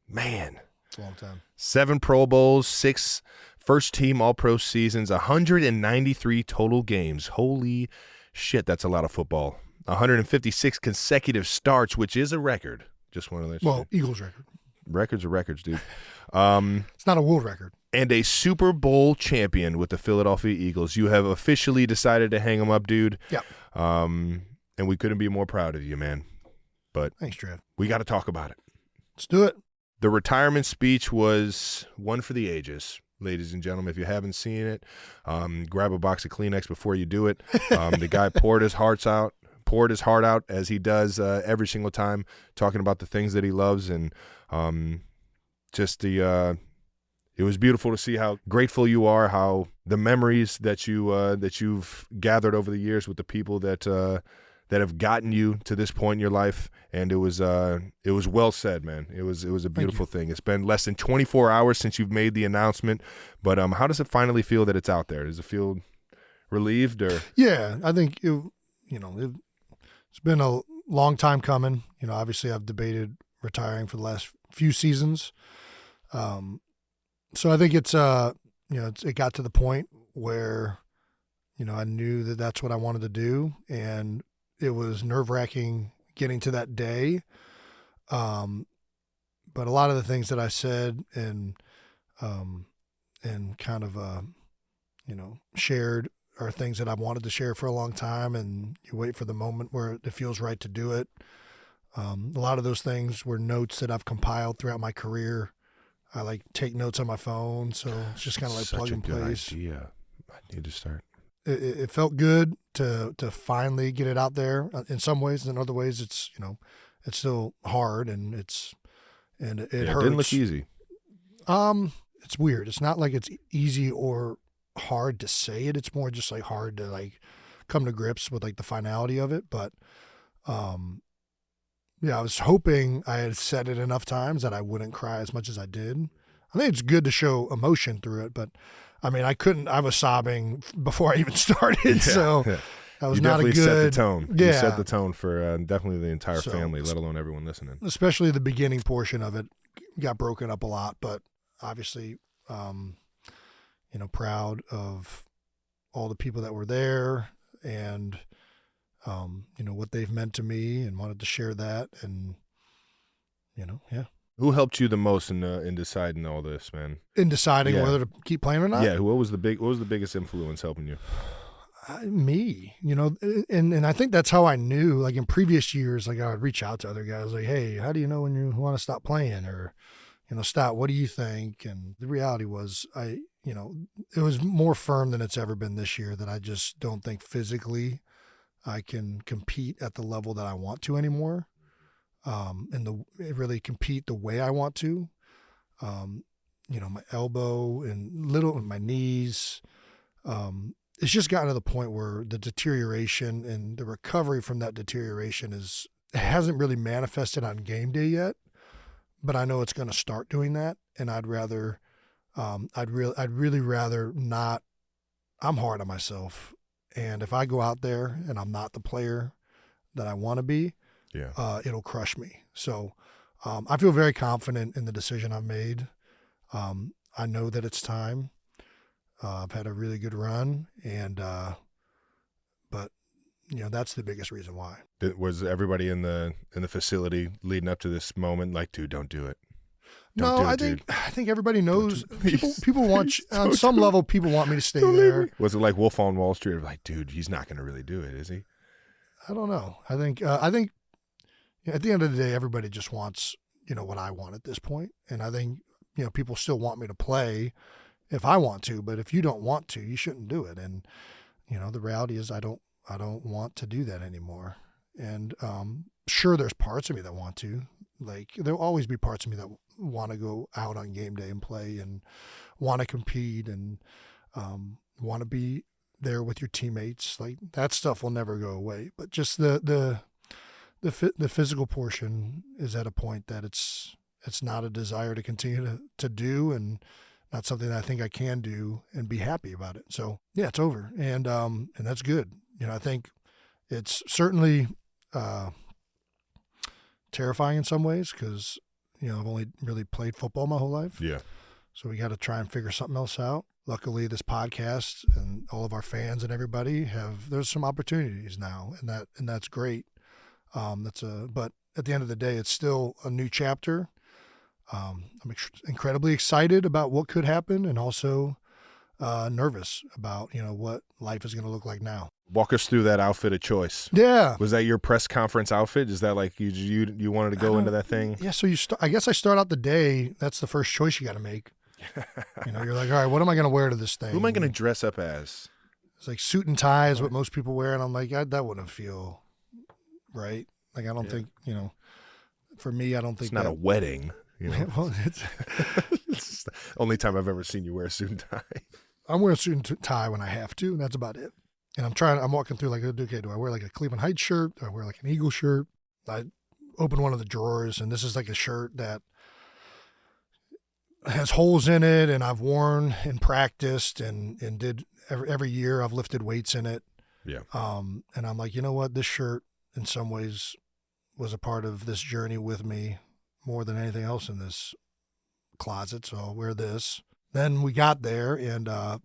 Man. It's a long time. 7 Pro Bowls, 6 first-team All-Pro seasons, 193 total games. Holy shit, that's a lot of football. 156 consecutive starts, which is a record. Just one of those. Well, Eagles record. records are records, dude. It's not a world record. And a Super Bowl champion with the Philadelphia Eagles. You have officially decided to hang him up, dude. Yeah. And we couldn't be more proud of you, man. But thanks, Trev. We got to talk about it. Let's do it. The retirement speech was one for the ages. Ladies and gentlemen, if you haven't seen it, grab a box of Kleenex before you do it. The guy poured his heart out as he does every single time, talking about the things that he loves, and it was beautiful to see how grateful you are, how the memories that you've gathered over the years with the people that have gotten you to this point in your life. And it was well said, man. It was a beautiful thing. It's been less than 24 hours since you've made the announcement, but how does it finally feel that it's out there? Does it feel relieved or? Yeah, I think it's been a long time coming. Obviously I've debated retiring for the last few seasons. So I think it's it got to the point where I knew that that's what I wanted to do, and it was nerve-wracking getting to that day. But a lot of the things that I said and kind of shared are things that I've wanted to share for a long time, and you wait for the moment where it feels right to do it. A lot of those things were notes that I've compiled throughout my career. I take notes on my phone, so it's just kind of like plug and play. Such a good idea. I need to start. It felt good to finally get it out there. In some ways, in other ways, it's still hard, and it hurts. It didn't look easy. It's weird. It's not like it's easy or hard to say it. It's more just hard to come to grips with the finality of it. But yeah, I was hoping I had said it enough times that I wouldn't cry as much as I did. I think it's good to show emotion through it, but I was sobbing before I even started. So that was not a good. You definitely set the tone. Yeah. You set the tone for definitely the entire family, let alone everyone listening. Especially the beginning portion of it got broken up a lot, but obviously, proud of all the people that were there and, what they've meant to me, and wanted to share that. And, yeah. Who helped you the most in deciding all this, man? In deciding whether to keep playing or not? Yeah. What was the biggest influence helping you? Me, and I think that's how I knew. In previous years, I would reach out to other guys, hey, how do you know when you want to stop playing, or, stop? What do you think? And the reality was, it was more firm than it's ever been this year, that I just don't think physically I can compete at the level that I want to anymore. And really compete the way I want to. My elbow and my knees. It's just gotten to the point where the deterioration and the recovery from that deterioration hasn't really manifested on game day yet, but I know it's going to start doing that. And I'd really rather not. I'm hard on myself. And if I go out there and I'm not the player that I want to be, it'll crush me. So I feel very confident in the decision I've made. I know that it's time. I've had a really good run, but that's the biggest reason why. Was everybody in the facility leading up to this moment dude, don't do it? I think everybody knows. People want on some level. People want me to stay there. Was it like Wolf on Wall Street? Dude, he's not going to really do it, is he? I don't know. I think at the end of the day, everybody just wants what I want at this point, and I think people still want me to play if I want to, but if you don't want to, you shouldn't do it. And the reality is, I don't want to do that anymore. And sure, there's parts of me that want to. There'll always be parts of me that want to go out on game day and play and want to compete and want to be there with your teammates. That stuff will never go away. But just the physical portion is at a point that it's not a desire to continue to do, and not something that I think I can do and be happy about it. So yeah, it's over, and that's good. I think it's certainly terrifying in some ways, because I've only really played football my whole life. Yeah. So we got to try and figure something else out. Luckily, this podcast and all of our fans and everybody there's some opportunities now, and that's great. But at the end of the day, it's still a new chapter. I'm incredibly excited about what could happen, and also nervous about, what life is going to look like now. Walk us through that outfit of choice. Yeah. Was that your press conference outfit? Is that like you wanted to go into that thing? Yeah. So I guess I start out the day. That's the first choice you got to make. You're like, all right, what am I going to wear to this thing? Who am I going to dress up as? It's like suit and tie is what most people wear. And I'm like, that wouldn't feel right. Like, I don't think, for me, I don't think it's not a wedding. Well, it's the only time I've ever seen you wear a suit and tie. I'm wearing a suit and tie when I have to, and that's about it. And I'm walking through like, okay, do I wear like a Cleveland Heights shirt? Do I wear like an Eagle shirt? I open one of the drawers, and this is like a shirt that has holes in it, and I've worn and practiced and did every year. I've lifted weights in it. Yeah. And I'm like, you know what? This shirt in some ways was a part of this journey with me more than anything else in this closet. So I'll wear this. Then we got there, and, a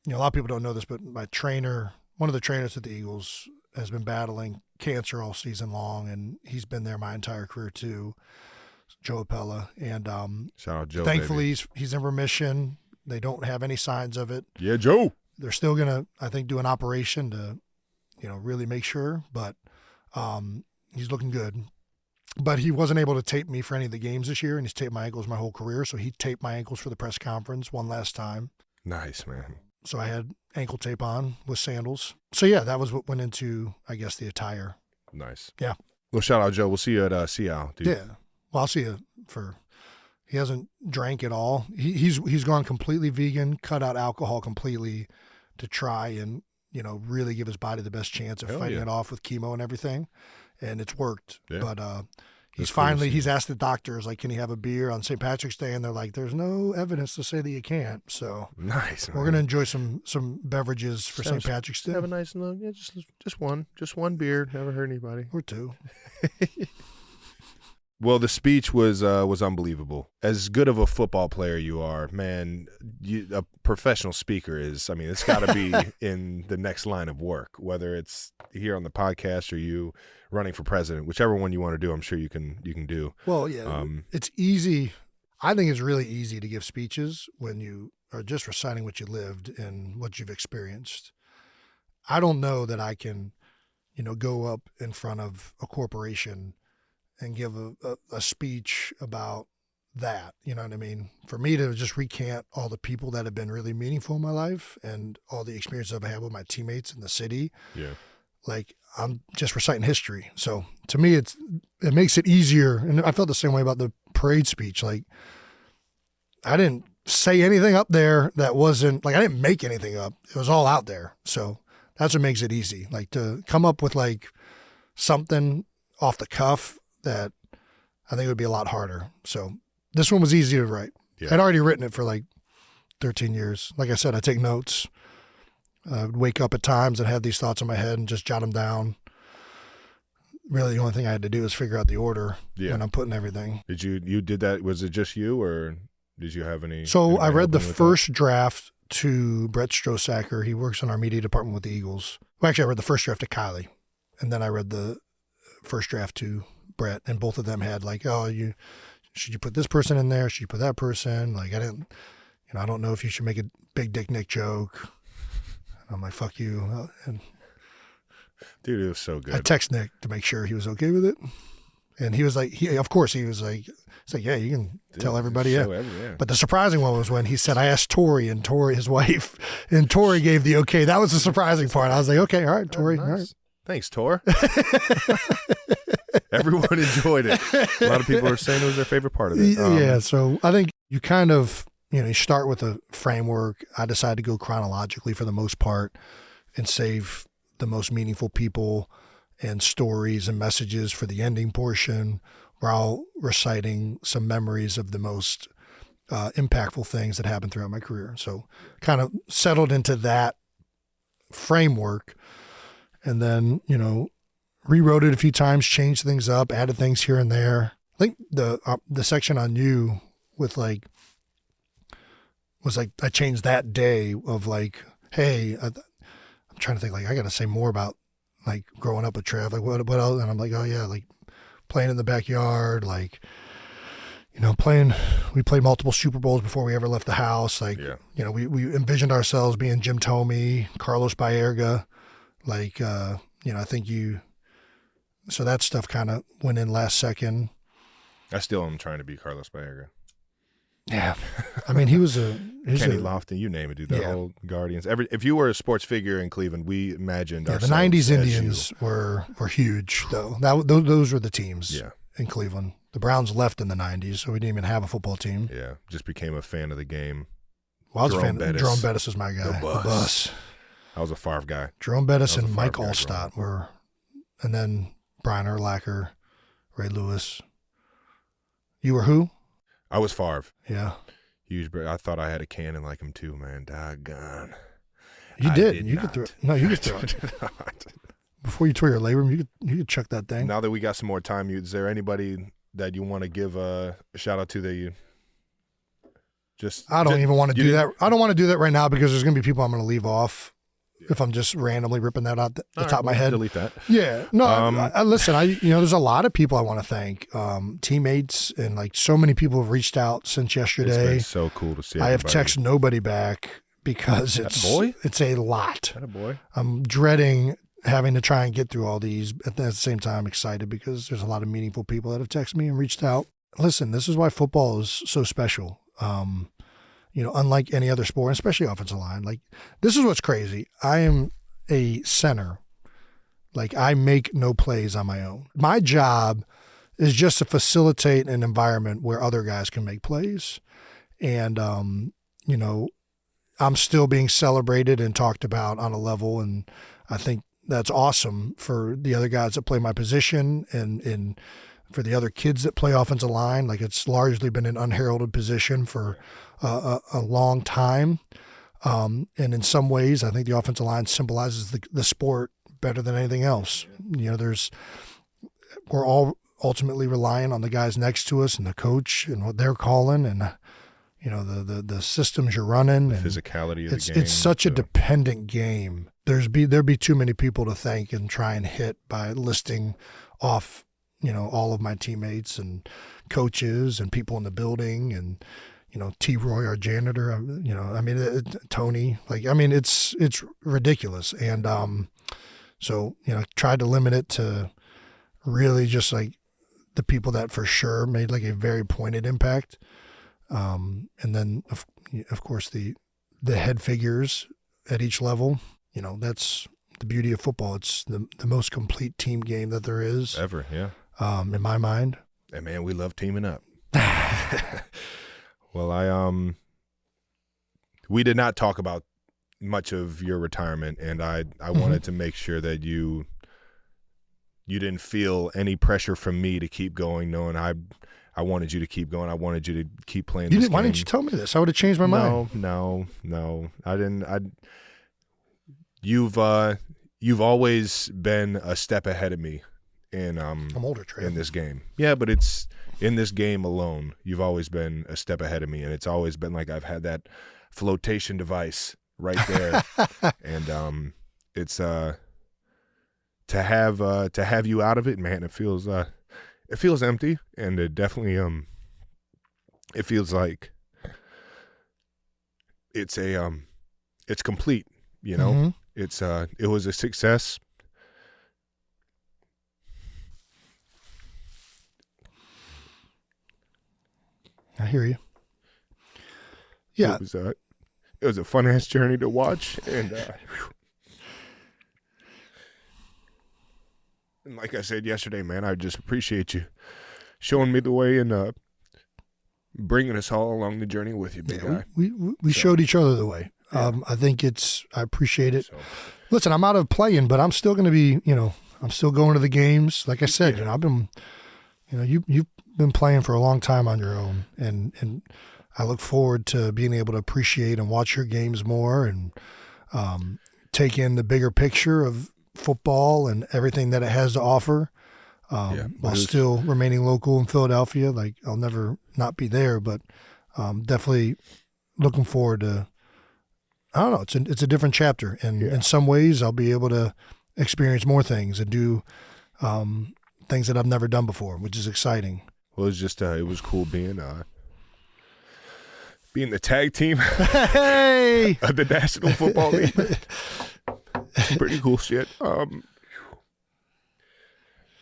lot of people don't know this, but my trainer, one of the trainers at the Eagles, has been battling cancer all season long, and he's been there my entire career too. Joe Appella. And shout out Joe. Thankfully, he's in remission. They don't have any signs of it. Yeah, Joe. They're still going to, I think, do an operation to, really make sure. But he's looking good. But he wasn't able to tape me for any of the games this year, and he's taped my ankles my whole career. So he taped my ankles for the press conference one last time. Nice, man. So I had ankle tape on with sandals. So, yeah, that was what went into, I guess, the attire. Nice. Yeah. Well, shout out, Joe. We'll see you at Seattle, dude. Yeah. Well, I'll see you he hasn't drank at all. He's gone completely vegan, cut out alcohol completely to try and, really give his body the best chance of fighting it off with chemo and everything. And it's worked. Yeah. But he's asked the doctors, like, can he have a beer on St. Patrick's Day? And they're like, there's no evidence to say that you can't. So nice. We're going to enjoy some beverages for St. Patrick's Day. Have a nice little, just one beer. Never hurt anybody. Or two. Well, the speech was unbelievable. As good of a football player you are, man, a professional speaker is, it's got to be in the next line of work, whether it's here on the podcast or you running for president, whichever one you want to do, I'm sure you can do. Well, yeah, it's easy. I think it's really easy to give speeches when you are just reciting what you lived and what you've experienced. I don't know that I can, go up in front of a corporation and give a speech about that, you know what I mean? For me to just recant all the people that have been really meaningful in my life and all the experiences I've had with my teammates in the city, like I'm just reciting history. So to me, it makes it easier. And I felt the same way about the parade speech. Like I didn't say anything up there that wasn't, like I didn't make anything up. It was all out there. So that's what makes it easy. Like to come up with like something off the cuff that I think would be a lot harder. So this one was easy to write. Yeah. I'd already written it for like 13 years. Like I said, I take notes. I would wake up at times and have these thoughts in my head and just jot them down. Really, the only thing I had to do is figure out the order when I'm putting everything. Did you did that? Was it just you, or did you have any? So I read the first draft to Brett Strosacker. He works in our media department with the Eagles. Well, actually, I read the first draft to Kylie, and then I read the first draft to Brett, and both of them had like, should you put this person in there? Should you put that person? Like I didn't, I don't know if you should make a big dick Nick joke. And I'm like, fuck you. And dude, it was so good. I text Nick to make sure he was okay with it. And he was like, of course he was like, it's like, yeah, you can tell everybody. Yeah. But the surprising one was when he said, I asked Tori, and Tori, his wife, and Tori gave the okay. That was the surprising part. I was like, okay, all right, Tori. Nice. All right. Thanks, Tor. Everyone enjoyed it. A lot of people are saying it was their favorite part of it. Yeah, so I think you kind of, you start with a framework. I decided to go chronologically for the most part and save the most meaningful people and stories and messages for the ending portion, while reciting some memories of the most impactful things that happened throughout my career. So kind of settled into that framework, and then, rewrote it a few times, changed things up, added things here and there. I think the section on you with like, was like, I changed that day of like, hey, I'm trying to think, like, I got to say more about like growing up with Trev, like what else? And I'm like, oh yeah, like playing in the backyard, like, we played multiple Super Bowls before we ever left the house. Like, we envisioned ourselves being Jim Thome, Carlos Baerga. Like, I think so that stuff kind of went in last second. I still am trying to be Carlos Baerga. Yeah. I mean, he was Kenny Lofton, you name it, dude. The whole Guardians. If you were a sports figure in Cleveland, we imagined the ourselves 90s Indians were huge, though. Those were the teams in Cleveland. The Browns left in the 90s, so we didn't even have a football team. Yeah, just became a fan of the game. Well, I was a fan. Jerome Bettis was my guy. The bus. I was a Favre guy. Jerome Bettis and Mike Allstott and then Brian Urlacher, Ray Lewis. You were who? I was Favre. Yeah. Huge. I thought I had a cannon like him too, man. Doggone. You did. You could throw it. No, you could throw it. Before you tore your labrum, you could chuck that thing. Now that we got some more time, is there anybody that you want to give a shout out to that you I don't even want to do that. I don't want to do that right now because there's going to be people I'm going to leave off if I'm just randomly ripping that out the top of my head. Delete that. Yeah. No, listen, there's a lot of people I want to thank. Teammates and like so many people have reached out since yesterday. It's been so cool to see I have texted nobody back because it's a lot. That a boy? I'm dreading having to try and get through all these. At the same time, I'm excited because there's a lot of meaningful people that have texted me and reached out. Listen, this is why football is so special. Unlike any other sport, especially offensive line, like this is what's crazy. I am a center. Like I make no plays on my own. My job is just to facilitate an environment where other guys can make plays. And, I'm still being celebrated and talked about on a level. And I think that's awesome for the other guys that play my position and for the other kids that play offensive line. Like it's largely been an unheralded position for a long time. And in some ways, I think the offensive line symbolizes the sport better than anything else. We're all ultimately relying on the guys next to us and the coach and what they're calling and, the systems you're running. The and physicality of the game. It's such a dependent game. There'd be too many people to thank and try and hit by listing off, all of my teammates and coaches and people in the building and, T. Roy, our janitor, Tony, it's ridiculous. And, tried to limit it to really just like the people that for sure made like a very pointed impact. And then of course the head figures at each level, that's the beauty of football. It's the most complete team game that there is ever. Yeah. In my mind. And man, we love teaming up. Well, we did not talk about much of your retirement, and I wanted to make sure that you didn't feel any pressure from me to keep going, knowing I wanted you to keep going. I wanted you to keep playing this game. Why didn't you tell me this? I would have changed my mind. No. I didn't. You've always been a step ahead of me in I'm older, Trey. In this game. Yeah, but it's in this game alone. You've always been a step ahead of me, and it's always been like I've had that flotation device right there, and it's to have you out of it, man. It feels empty, and it definitely it feels like it's complete. Mm-hmm. It was a success. I hear you. Yeah. It was a fun-ass journey to watch, and like I said yesterday, man, I just appreciate you showing me the way and bringing us all along the journey with you, big guy. We showed each other the way. Yeah. I appreciate it. So. Listen, I'm out of playing, but I'm still going to be, I'm still going to the games. Like I said, I've been, you've been playing for a long time on your own, and I look forward to being able to appreciate and watch your games more and take in the bigger picture of football and everything that it has to offer. While still remaining local in Philadelphia. Like I'll never not be there, but definitely looking forward to. I don't know. It's a different chapter, and in some ways, I'll be able to experience more things and do things that I've never done before, which is exciting. Well, it was just it was cool being the tag team Hey! of the National Football League. Pretty cool shit.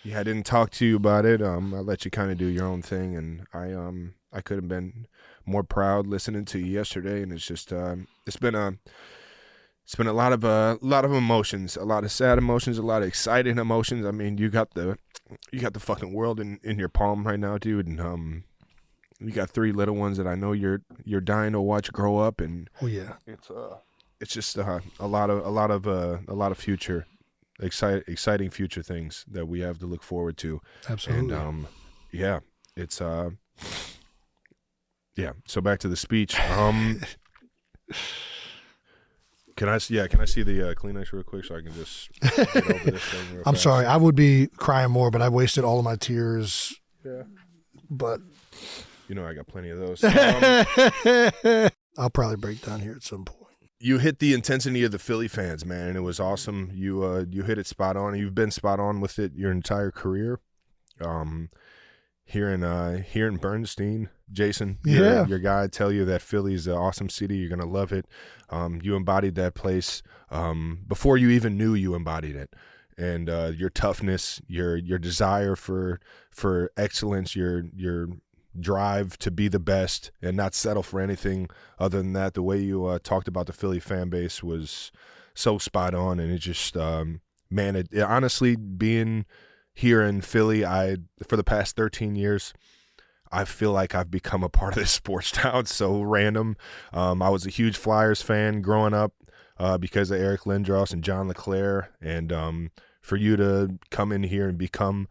Yeah, I didn't talk to you about it. I let you kind of do your own thing, and I could have been more proud listening to you yesterday. And it's just it's been a lot of emotions, a lot of sad emotions, a lot of exciting emotions. I mean, you got the fucking world in your palm right now, dude, and you got 3 little ones that I know you're dying to watch grow up, and oh yeah, it's just a lot of future. Exciting future things that we have to look forward to. Absolutely. And yeah, it's yeah. So back to the speech. Can I see the Kleenex real quick so I can just get over this thing real I'm fast? sorry, I would be crying more, but I wasted all of my tears. Yeah. But You know I got plenty of those. I'll probably break down here at some point. You hit the intensity of the Philly fans, man, and it was awesome. You hit it spot on. You've been spot on with it your entire career. Hearing Bernstein, Jason, your guy, tell you that Philly's an awesome city. You're gonna love it. You embodied that place before you even knew you embodied it, and your toughness, your desire for excellence, your drive to be the best and not settle for anything other than that. The way you talked about the Philly fan base was so spot on, and it just man, honestly, being here in Philly, for the past 13 years, I feel like I've become a part of this sports town. It's so random. I was a huge Flyers fan growing up because of Eric Lindros and John LeClaire, and for you to come in here and become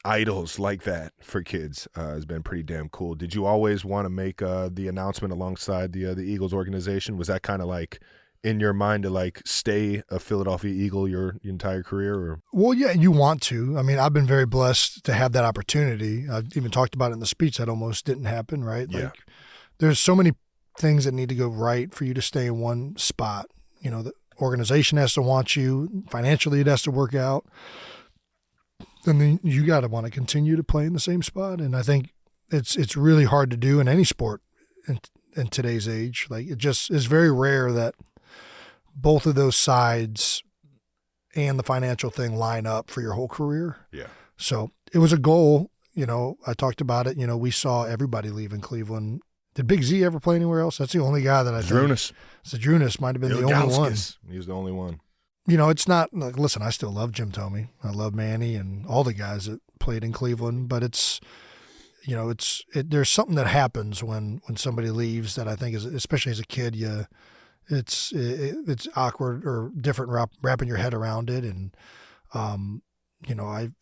idols like that for kids has been pretty damn cool. Did you always want to make the announcement alongside the Eagles organization? Was that kind of like in your mind to like stay a Philadelphia Eagle your entire career? Or? Well, yeah, you want to. I mean, I've been very blessed to have that opportunity. I've even talked about it in the speech. That almost didn't happen, right? Yeah. Like, there's so many things that need to go right for you to stay in one spot. You know, the organization has to want you. Financially, it has to work out. And then you got to want to continue to play in the same spot. And I think it's really hard to do in any sport in today's age. Like, it just is very rare that both of those sides and the financial thing line up for your whole career. Yeah. So it was a goal. You know, I talked about it. You know, we saw everybody leave in Cleveland. Did Big Z ever play anywhere else? That's the only guy that I think. Zadrunas might have been the only one. He was the only one. You know, it's not like, listen, I still love Jim Thome. I love Manny and all the guys that played in Cleveland, but it's, you know, there's something that happens when somebody leaves that I think is, especially as a kid, it's awkward or different wrapping your head around it. And, you know, I've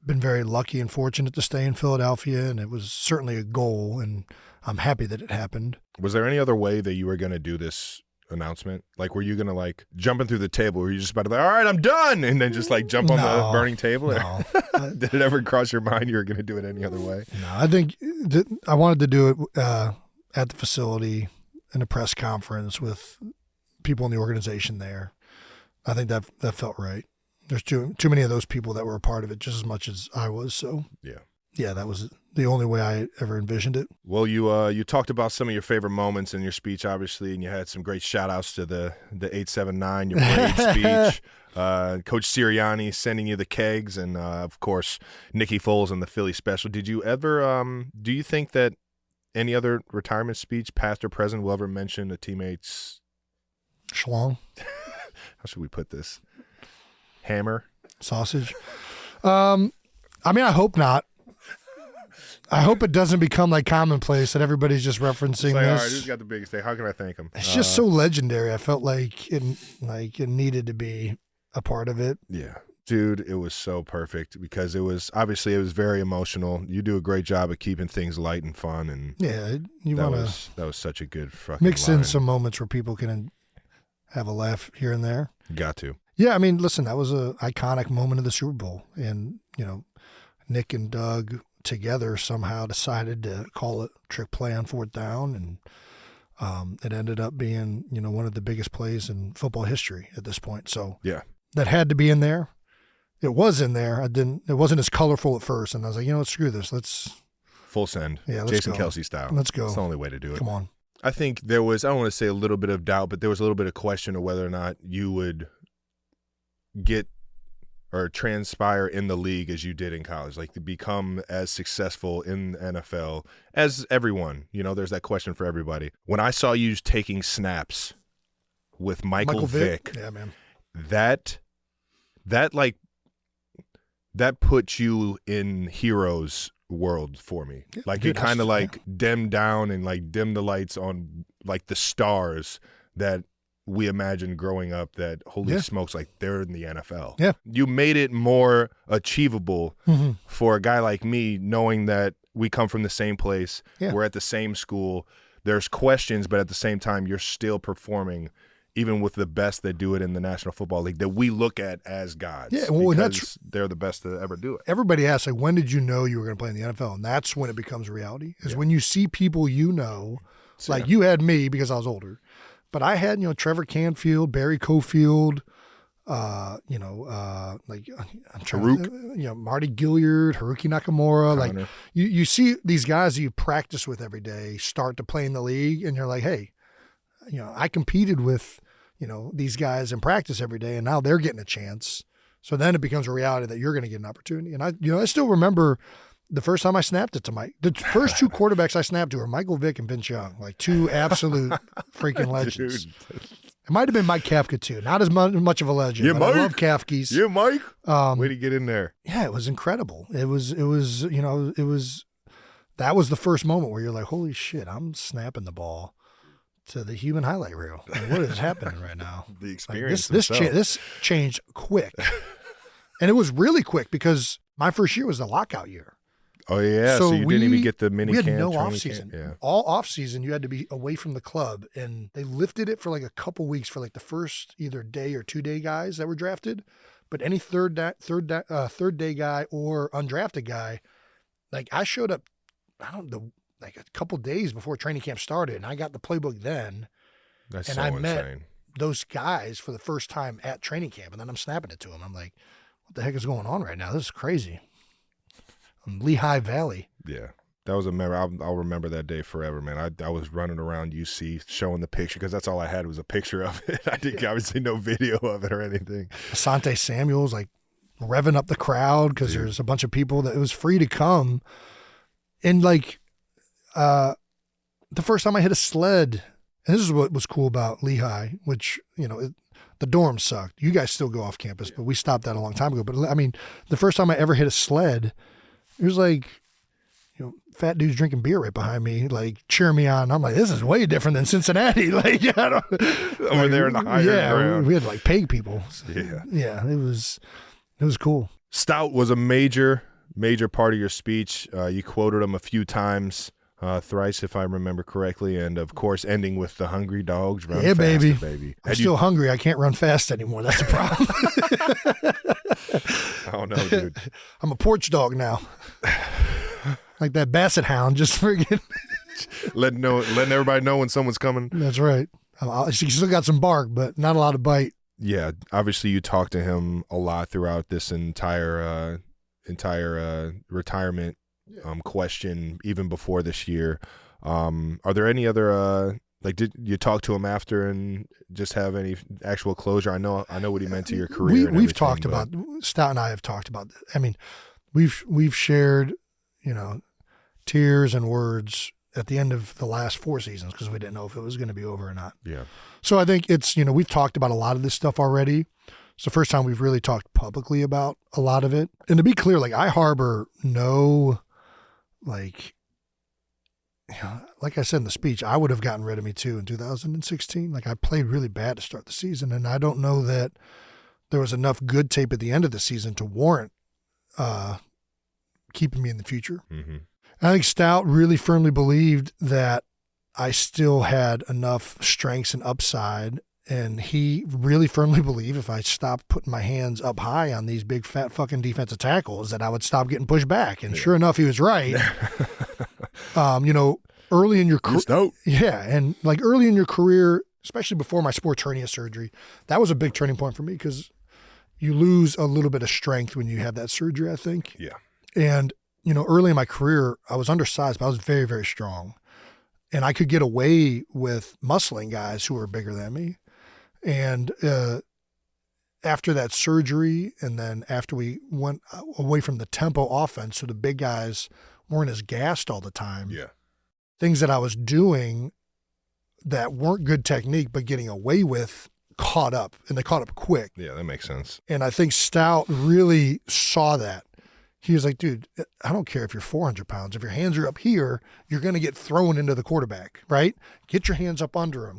been very lucky and fortunate to stay in Philadelphia, and it was certainly a goal, and I'm happy that it happened. Was there any other way that you were going to do this announcement? Like, were you going to like jumping through the table? Were you just about to be like, all right, I'm done, and then just like jump on the burning table? No. Did it ever cross your mind you were going to do it any other way? No, I think I wanted to do it at the facility in a press conference with people in the organization there. I think that felt right. There's too many of those people that were a part of it just as much as I was. So yeah, that was the only way I ever envisioned it. Well, you talked about some of your favorite moments in your speech, obviously, and you had some great shout-outs to the 879, your parade speech, Coach Sirianni sending you the kegs, and, of course, Nikki Foles and the Philly special. Did you ever do you think that any other retirement speech, past or present, will ever mention a teammate's Schlong? How should we put this? Hammer? Sausage? I mean, I hope not. I hope it doesn't become like commonplace that everybody's just referencing like, this. All right, who's got the biggest day? How can I thank him? It's just so legendary. I felt like it needed to be a part of it. Yeah. Dude, it was so perfect because it was very emotional. You do a great job of keeping things light and fun, and yeah, that was such a good fucking mix line. in some moments where people can have a laugh here and there. Got to. Yeah, I mean, listen, that was an iconic moment of the Super Bowl, and you know, Nick and Doug together somehow decided to call it trick play on 4th down, and it ended up being, you know, one of the biggest plays in football history at this point. So yeah, that had to be in there. it was in there. It wasn't as colorful at first, and I was like, screw this. Let's full send. Yeah, let's Jason go. Kelce style. Let's go. It's the only way to do it. Come on. I think there was, I don't want to say a little bit of doubt, but there was a little bit of question of whether or not you would get or transpire in the league as you did in college, like to become as successful in the NFL as everyone. There's that question for everybody. When I saw you taking snaps with Michael Vick, yeah, man, that put you in heroes world for me. Like, dude, it kind of like dimmed down and like dimmed the lights on like the stars that we imagined growing up, that holy smokes, like they're in the NFL. Yeah. You made it more achievable for a guy like me, knowing that we come from the same place. Yeah. We're at the same school. There's questions, but at the same time, you're still performing, even with the best that do it in the National Football League, that we look at as gods. Yeah, well, because they're the best to ever do it. Everybody asks, like, when did you know you were going to play in the NFL? And that's when it becomes reality, is when you see people like you had me because I was older. But I had, Trevor Canfield, Barry Cofield, like I'm trying to, Marty Gilliard, Haruki Nakamura. Connor. Like you see these guys that you practice with every day start to play in the league, and you're like, hey, I competed with, these guys in practice every day, and now they're getting a chance. So then it becomes a reality that you're going to get an opportunity. And I still remember the first time I snapped it to Mike. The first two quarterbacks I snapped to were Michael Vick and Vince Young, like two absolute freaking legends. Dude. It might have been Mike Kafka too. Not as much of a legend. Yeah, but Mike. I love Kafkes. Yeah, Mike. Way to get in there. Yeah, it was incredible. That was the first moment where you're like, holy shit, I'm snapping the ball to the human highlight reel. Like, what is happening right now? The experience. This changed quick. And it was really quick because my first year was the lockout year. Oh, yeah. So you didn't even get the mini camp. We had no off season. Yeah. All off season, you had to be away from the club, and they lifted it for like a couple weeks for like the first either day or 2 day guys that were drafted. But any third day guy or undrafted guy, like I showed up, like a couple days before training camp started, and I got the playbook then. That's and so I met insane. those guys for the first time at training camp, and then I'm snapping it to them. I'm like, what the heck is going on right now? This is crazy. Lehigh Valley. Yeah. That was a memory. I'll remember that day forever, man. I was running around UC showing the picture because that's all I had was a picture of it. I didn't obviously no video of it or anything. Asante Samuel's like revving up the crowd because there's a bunch of people that it was free to come. And like the first time I hit a sled, and this is what was cool about Lehigh, which, the dorms sucked. You guys still go off campus, but we stopped that a long time ago. But I mean, the first time I ever hit a sled, it was like, fat dudes drinking beer right behind me, like cheering me on. I'm like, this is way different than Cincinnati. Like, over there in the higher ground. We had to like pay people. Yeah. It was cool. Stout was a major part of your speech. You quoted him a few times, thrice if I remember correctly, and of course ending with the hungry dogs run faster, baby. I'm still hungry. I can't run fast anymore. That's the problem. I don't know, dude. I'm a porch dog now. Like that basset hound, just friggin' letting everybody know when someone's coming. That's right. She still got some bark, but not a lot of bite. Yeah, obviously you talked to him a lot throughout this entire retirement question, even before this year. Are there any other did you talk to him after and just have any actual closure? I know what he meant to your career. We've talked about, Stout and I have talked about, I mean, we've shared, tears and words at the end of the last 4 seasons because we didn't know if it was going to be over or not. Yeah. So I think it's, we've talked about a lot of this stuff already. It's the first time we've really talked publicly about a lot of it. And to be clear, like I harbor no, like I said in the speech, I would have gotten rid of me too in 2016. Like I played really bad to start the season, and I don't know that there was enough good tape at the end of the season to warrant keeping me in the future. Mm-hmm. I think Stout really firmly believed that I still had enough strengths and upside, and he really firmly believed if I stopped putting my hands up high on these big fat fucking defensive tackles that I would stop getting pushed back. And sure enough, he was right. Early in your career, and like early in your career, especially before my sports hernia surgery, that was a big turning point for me because, you lose a little bit of strength when you have that surgery, I think. Yeah. And, early in my career, I was undersized, but I was very, very strong. And I could get away with muscling guys who were bigger than me. And after that surgery, and then after we went away from the tempo offense, so the big guys weren't as gassed all the time. Yeah. Things that I was doing that weren't good technique, but getting away with, caught up, and they caught up quick. Yeah, that makes sense. And I think Stout really saw that. He was like, dude, I don't care if you're 400 pounds. If your hands are up here, you're going to get thrown into the quarterback, right? Get your hands up under him,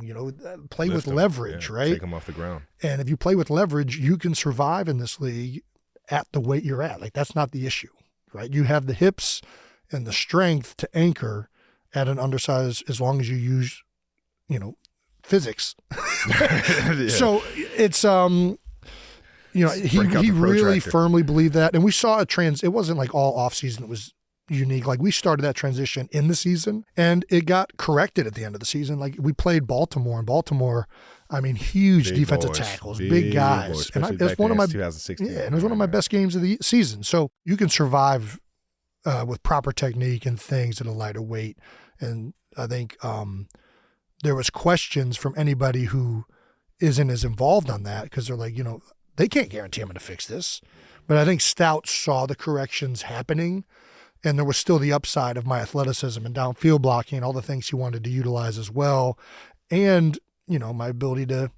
play Lift with him. leverage, Yeah, right? Take him off the ground. And if you play with leverage, you can survive in this league at the weight you're at. Like, that's not the issue, right? You have the hips and the strength to anchor at an undersized as long as you use, physics. Yeah. So it's, he really firmly believed that. And we saw it wasn't like all off season. It was unique. Like, we started that transition in the season and it got corrected at the end of the season. Like, we played Baltimore, and Baltimore, huge Big defensive boys. tackles, big guys. Boys, and it was one of my 2016. Yeah, and it was one of my best games of the season. So you can survive with proper technique and things at a lighter weight. And I think there was questions from anybody who isn't as involved on that, because they're like, they can't guarantee I'm going to fix this. But I think Stout saw the corrections happening, and there was still the upside of my athleticism and downfield blocking and all the things he wanted to utilize as well. And, my ability to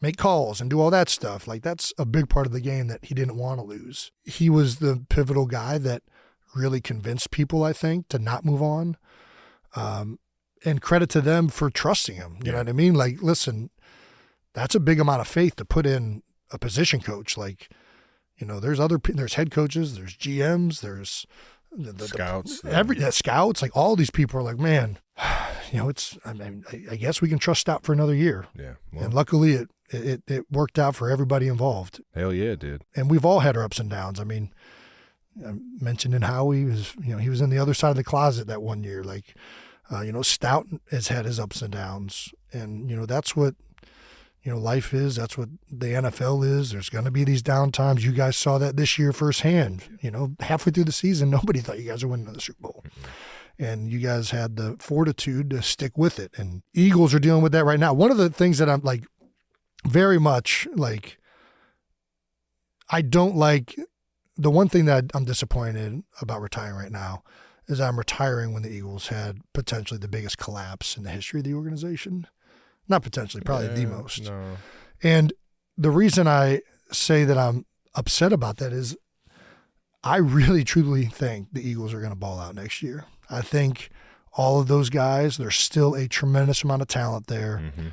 make calls and do all that stuff. Like, that's a big part of the game that he didn't want to lose. He was the pivotal guy that really convinced people, I think, to not move on. And credit to them for trusting him. You know what I mean? Like, listen, that's a big amount of faith to put in a position coach. Like, there's head coaches, there's GMs, there's the Scouts. Scouts. Like, all these people are like, man, I guess we can trust Stout for another year. Yeah. Well, And luckily it worked out for everybody involved. hell yeah, it did. And we've all had our ups and downs. I mentioned in Howie was, he was in the other side of the closet that one year. Like, Stout has had his ups and downs, and, that's what, life is. That's what the NFL is. There's going to be these down times. You guys saw that this year firsthand. Halfway through the season, nobody thought you guys were winning the Super Bowl. And you guys had the fortitude to stick with it. And Eagles are dealing with that right now. One of the things that I'm like, very much like, I don't like, the one thing that I'm disappointed about retiring right now is I'm retiring when the Eagles had potentially the biggest collapse in the history of the organization. Not potentially, probably the most. No. And the reason I say that I'm upset about that is I really, truly think the Eagles are going to ball out next year. I think all of those guys, there's still a tremendous amount of talent there. Mm-hmm.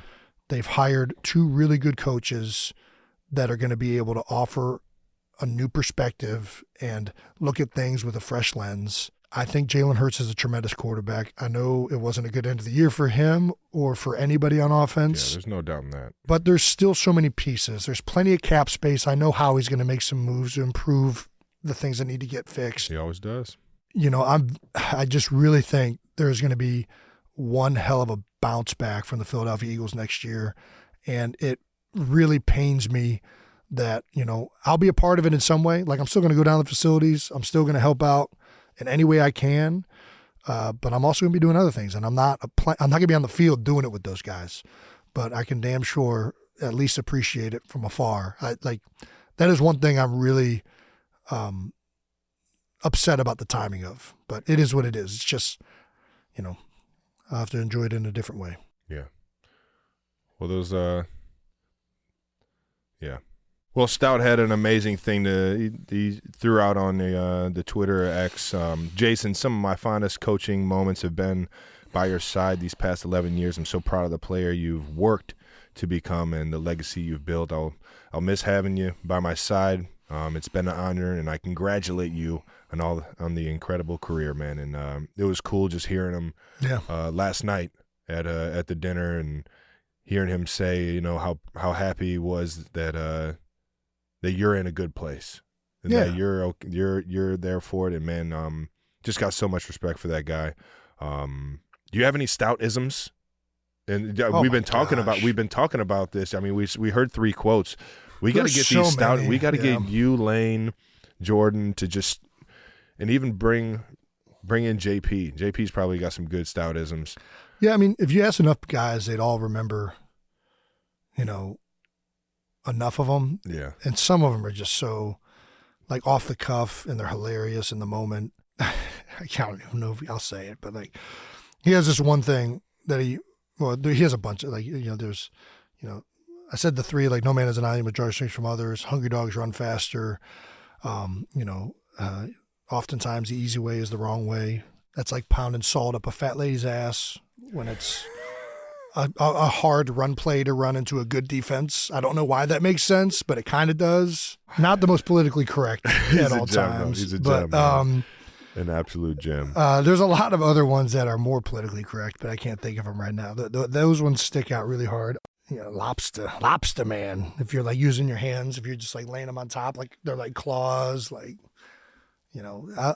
They've hired 2 really good coaches that are going to be able to offer a new perspective and look at things with a fresh lens. I think Jalen Hurts is a tremendous quarterback. I know it wasn't a good end of the year for him or for anybody on offense. Yeah, there's no doubt in that. But there's still so many pieces. There's plenty of cap space. I know Howie's going to make some moves to improve the things that need to get fixed. He always does. I just really think there's going to be one hell of a bounce back from the Philadelphia Eagles next year. And it really pains me that, I'll be a part of it in some way. Like, I'm still going to go down to the facilities. I'm still going to help out in any way I can. But I'm also going to be doing other things. And I'm not going to be on the field doing it with those guys. But I can damn sure at least appreciate it from afar. That is one thing I'm really upset about the timing of. But it is what it is. It's just, I'll have to enjoy it in a different way. Yeah. Well, those, yeah. Well, Stout had an amazing thing he threw out on the Twitter X. Jason, some of my fondest coaching moments have been by your side these past 11 years. I'm so proud of the player you've worked to become and the legacy you've built. I'll miss having you by my side. It's been an honor, and I congratulate you on the incredible career, man. And it was cool just hearing him last night at the dinner and hearing him say, how happy he was that you're in a good place and that you're there for it. And man, just got so much respect for that guy. Do you have any Stout-isms? And we've been talking about this. I mean, we heard 3 quotes We got to get these stout. We got to yeah. get you, Lane, Jordan to just, and even bring in JP. JP's probably got some good stoutisms. Yeah, I mean, if you ask enough guys, they'd all remember, enough of them. Yeah. And some of them are just so, like, off the cuff, and they're hilarious in the moment. I don't even know if I'll say it, but, like, he has this one thing that he has a bunch of, like, there's, I said the three, like, no man is an island, but draws strength from others. Hungry dogs run faster. Oftentimes the easy way is the wrong way. That's like pounding salt up a fat lady's ass when it's a hard run play to run into a good defense. I don't know why that makes sense, but it kind of does. Not the most politically correct at all times. He's a but, gem, an absolute gem. There's a lot of other ones that are more politically correct, but I can't think of them right now. Those ones stick out really hard. Lobster man. If you're like using your hands, if you're just like laying them on top, like they're like claws, like,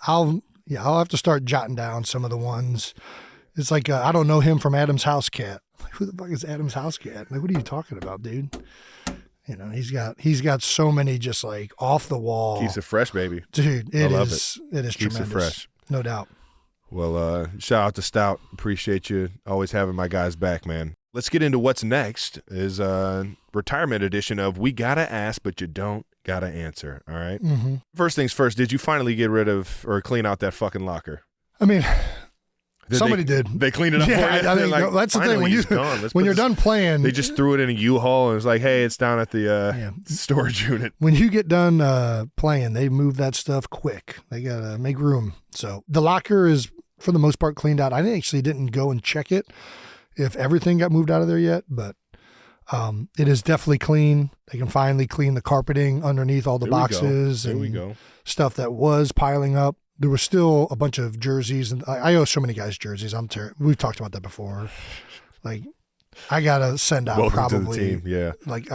I'll have to start jotting down some of the ones. It's like, I don't know him from Adam's House Cat. Like, who the fuck is Adam's House Cat? Like, what are you talking about, dude? He's got so many just like off the wall. Keeps it fresh, baby. Dude, it is Keeps tremendous. it fresh. No doubt. Well, shout out to Stout. Appreciate you always having my guys back, man. Let's get into what's next is retirement edition of We Gotta Ask, But You Don't Gotta Answer, all right? Mm-hmm. First things first, did you finally get rid of or clean out that fucking locker? I mean, somebody did. They cleaned it up for you? I think like, that's the thing. When you're done playing. They just threw it in a U-Haul and was like, hey, it's down at the storage unit. When you get done playing, they move that stuff quick. They got to make room. So the locker is, for the most part, cleaned out. I actually didn't go and check it if everything got moved out of there yet, but it is definitely clean. They can finally clean the carpeting underneath all the boxes and stuff that was piling up. There was still a bunch of jerseys, and I owe so many guys jerseys. We've talked about that before. Like, I gotta send out probably to the team. Yeah. Like,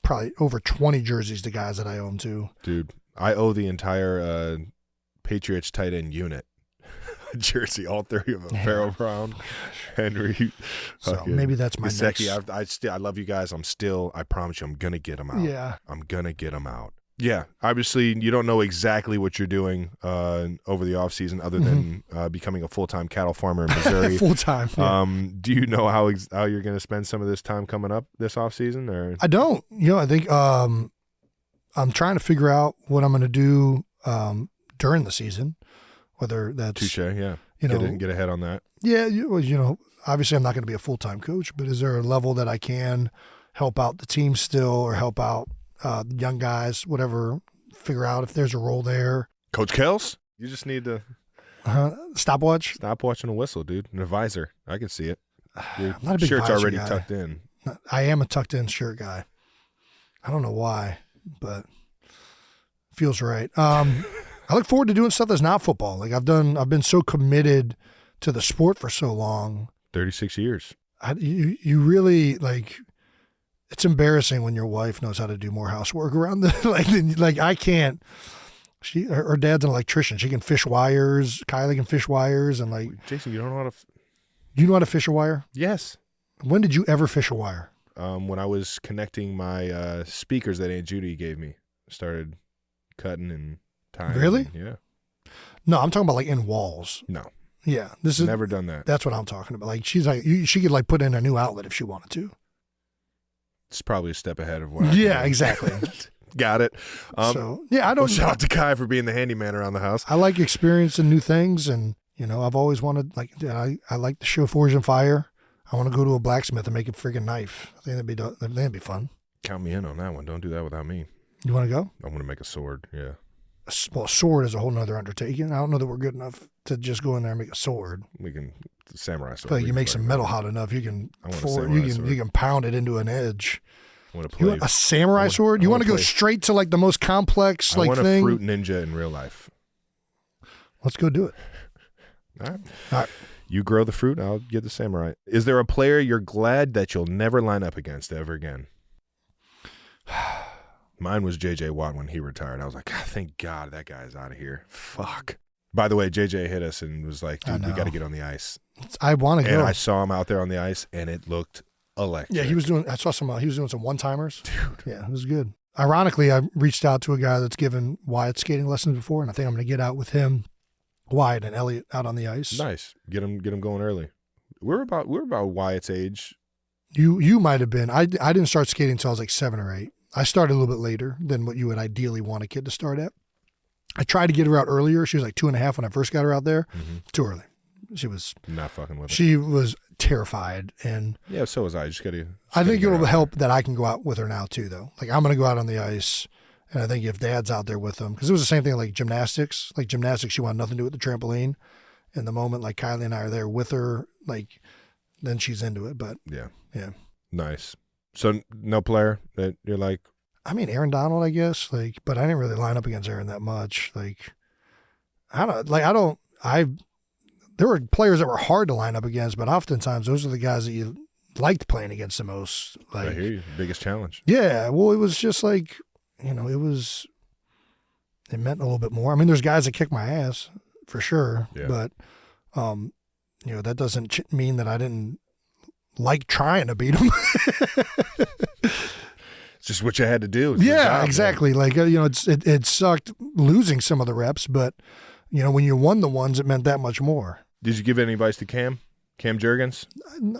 probably over 20 jerseys to guys that I owe them to. Dude, I owe the entire Patriots tight end unit jersey, all three of them. Yeah. Farrell Brown, Henry. So maybe that's my Gesicki. next. I love you guys. I promise you, I'm gonna get them out. Yeah. I'm gonna get them out. Yeah, obviously you don't know exactly what you're doing over the offseason other than becoming a full-time cattle farmer in Missouri. Full-time. Yeah. Do you know how you're going to spend some of this time coming up this offseason? Or? I don't. I think I'm trying to figure out what I'm going to do during the season, whether that's... Touche, yeah. Get ahead on that. Yeah, obviously I'm not going to be a full-time coach, but is there a level that I can help out the team still or help out young guys, whatever, figure out if there's a role there. Coach Kels, you just need to stopwatch and a whistle, dude, an advisor. I can see it. Your I'm not a big shirt's already guy. tucked in. I am a tucked in shirt guy. I don't know why, but feels right. I look forward to doing stuff that's not football. Like I've been so committed to the sport for so long. 36 years. You really like. It's embarrassing when your wife knows how to do more housework around the like I can't. Her dad's an electrician. She can fish wires. Kylie can fish wires, and like Jason, you don't know how to. You know how to fish a wire? Yes. When did you ever fish a wire? When I was connecting my speakers that Aunt Judy gave me, I started cutting and tying. Really? Yeah. No, I'm talking about like in walls. No. Yeah, this is never done that. That's what I'm talking about. Like she's like she could like put in a new outlet if she wanted to. It's probably a step ahead of what I Yeah, exactly. Got it. So, yeah, I don't... Well, shout out to Kai for being the handyman around the house. I like experiencing new things, and, I've always wanted, like, I like to show Forge and Fire. I want to go to a blacksmith and make a freaking knife. I think that'd be fun. Count me in on that one. Don't do that without me. You want to go? I want to make a sword, yeah. Well, a sword is a whole nother undertaking. I don't know that we're good enough to just go in there and make a sword. We can samurai sword. But you make some metal hot enough, you can pound it into an edge. You want a samurai sword? You want to go straight to like the most complex thing? I want a fruit ninja in real life. Let's go do it. All right. You grow the fruit, I'll get the samurai. Is there a player you're glad that you'll never line up against ever again? Mine was J.J. Watt when he retired. I was like, thank God that guy's out of here. Fuck. By the way, J.J. hit us and was like, dude, we got to get on the ice. I want to go. And I saw him out there on the ice, and it looked electric. Yeah, he was doing some one-timers. Dude. Yeah, it was good. ironically, I reached out to a guy that's given Wyatt skating lessons before, and I think I'm going to get out with him, Wyatt and Elliot, out on the ice. Nice. Get him going early. We're about Wyatt's age. You might have been. I didn't start skating until I was like 7 or 8. I started a little bit later than what you would ideally want a kid to start at. I tried to get her out earlier. She was like 2.5 when I first got her out there. Mm-hmm. Too early. She was not fucking with it. She was terrified, and yeah, so was I. I think it will help that I can go out with her now too, though. Like I'm going to go out on the ice, and I think if Dad's out there with them, because it was the same thing like gymnastics. Like gymnastics, she wanted nothing to do with the trampoline, and the moment like Kylie and I are there with her, like then she's into it. But yeah, nice. So no player that you're like. I mean, Aaron Donald, I guess. Like, but I didn't really line up against Aaron that much. Like, there were players that were hard to line up against, but oftentimes those are the guys that you liked playing against the most. Like, I hear you. Biggest challenge. Yeah. Well, it was just like, it meant a little bit more. I mean, there's guys that kick my ass for sure, but, that doesn't mean that I didn't like trying to beat them. It's just what you had to do. Yeah, exactly. Man. Like, it sucked losing some of the reps, but, when you won the ones, it meant that much more. Did you give any advice to Cam Jurgens?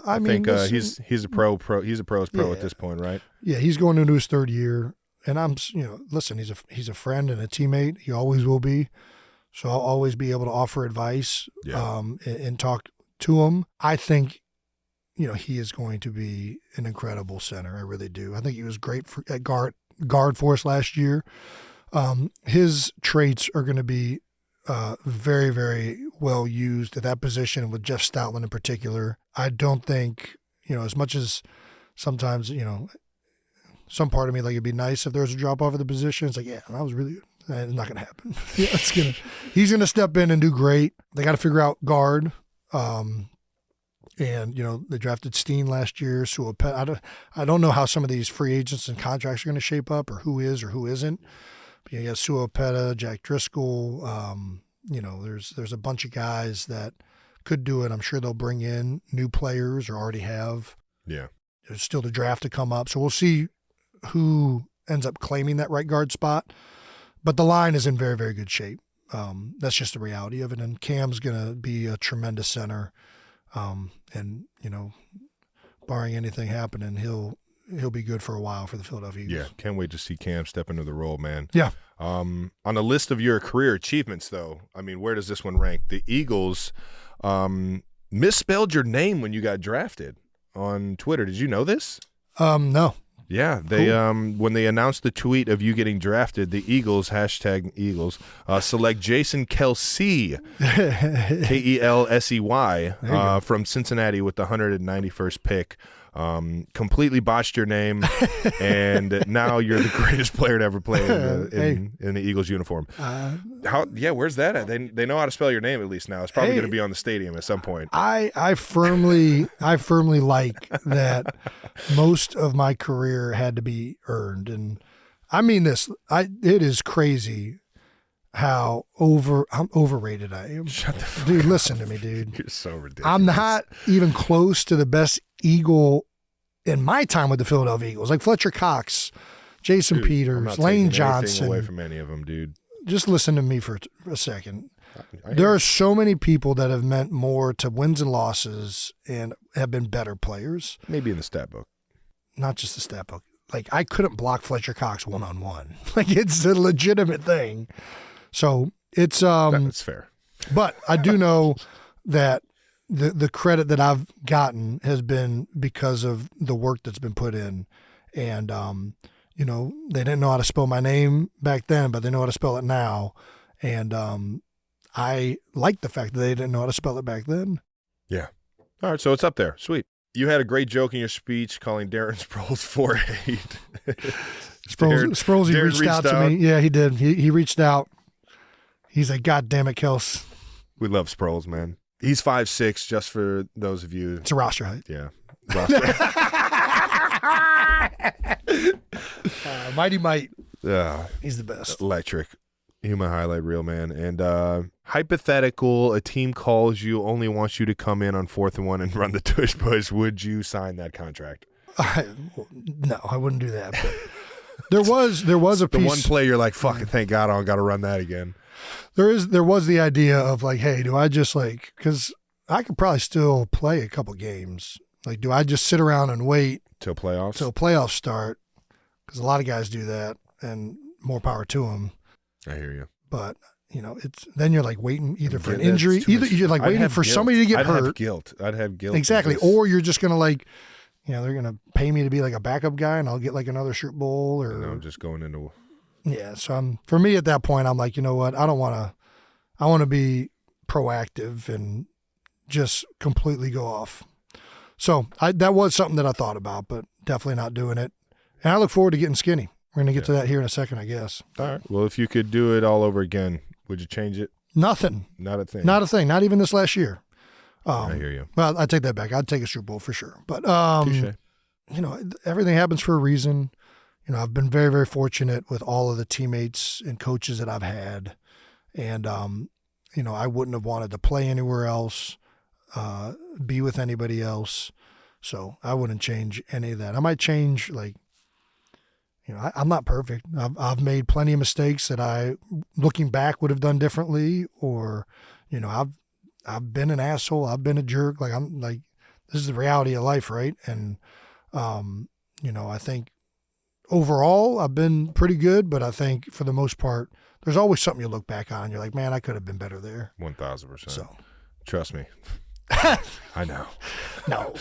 I think he's a pro. He's a pro's pro at this point, right? Yeah, he's going into his 3rd year, and I'm, listen, he's a friend and a teammate. He always will be. So I'll always be able to offer advice, and talk to him. I think, he is going to be an incredible center. I really do. I think he was great at guard for us last year. His traits are going to be very, very well used at that position with Jeff Stoutland in particular. I don't think, as much as sometimes, some part of me, like, it'd be nice if there was a drop off of the position. It's like, yeah, that was really good. It's not going to happen. He's going to step in and do great. They got to figure out guard. And, they drafted Steen last year. So I don't know how some of these free agents and contracts are going to shape up, or who is or who isn't. You got Suopeta, Jack Driscoll. There's a bunch of guys that could do it. I'm sure they'll bring in new players or already have. Yeah. There's still the draft to come up. So we'll see who ends up claiming that right guard spot. But the line is in very, very good shape. That's just the reality of it. And Cam's going to be a tremendous center. Barring anything happening, he'll be good for a while for the Philadelphia Eagles. Yeah, can't wait to see Cam step into the role, man. Yeah. On the list of your career achievements, though, I mean, where does this one rank? The Eagles misspelled your name when you got drafted on Twitter. Did you know this? No. Yeah, they when they announced the tweet of you getting drafted, the Eagles, #Eagles, select Jason Kelce, Kelsey, from Cincinnati with the 191st pick. Completely botched your name, and now you're the greatest player to ever play in the Eagles uniform. Where's that at? They know how to spell your name at least now. It's probably going to be on the stadium at some point. I firmly like that. Most of my career had to be earned, and I mean this. It is crazy how overrated I am. Shut the fuck dude. up. Listen to me, dude. You're so ridiculous. I'm not even close to the best Eagle in my time with the Philadelphia Eagles, like Fletcher Cox, Jason Peters, Lane Johnson. Away from any of them, dude. Just listen to me for a second. There are so many people that have meant more to wins and losses and have been better players. Maybe in the stat book. Not just the stat book. Like, I couldn't block Fletcher Cox one-on-one. Like, it's a legitimate thing. So it's that's fair. But I do know that the credit that I've gotten has been because of the work that's been put in. And they didn't know how to spell my name back then, but they know how to spell it now. And I like the fact that they didn't know how to spell it back then. Yeah. All right, so it's up there. Sweet. You had a great joke in your speech calling Darren Sproles 4'8". Sproles reached out to me. Yeah, he did. He reached out. He's like, God damn it, Kels. We love Sproles, man. He's 5'6", just for those of you. It's a roster height. Yeah. Mighty Might. Yeah. He's the best. Electric. Human highlight reel, man. And hypothetical, a team calls you, only wants you to come in on 4th and 1 and run the tush push. Would you sign that contract? No, I wouldn't do that. There was a piece. The one play you're like, fuck it, thank God I don't got to run that again. There was the idea of like, hey, do I just like, because I could probably still play a couple games. Like, do I just sit around and wait till playoffs start? Because a lot of guys do that, and more power to them. I hear you. But then you're like waiting either for an injury, you're like waiting for somebody to get hurt. I'd have guilt. Exactly. Or you're just gonna like, they're gonna pay me to be like a backup guy, and I'll get like another Super Bowl or. No, just going into. Yeah. So for me at that point, I'm like, you know what? I want to be proactive and just completely go off. So that was something that I thought about, but definitely not doing it. And I look forward to getting skinny. We're going to get to that here in a second, I guess. All right. Well, if you could do it all over again, would you change it? Nothing. Not a thing. Not a thing. Not even this last year. I hear you. Well, I take that back. I'd take a Super Bowl for sure. But, Touché. Everything happens for a reason. I've been very, very fortunate with all of the teammates and coaches that I've had. And, I wouldn't have wanted to play anywhere else, be with anybody else. So I wouldn't change any of that. I might change, like, I'm not perfect. I've made plenty of mistakes that I, looking back, would have done differently. Or, I've been an asshole. I've been a jerk. Like, I'm like, this is the reality of life, right? And, I think overall I've been pretty good, but I think for the most part, there's always something you look back on and you're like, man, I could have been better there. 1,000%. So, trust me. I know. No.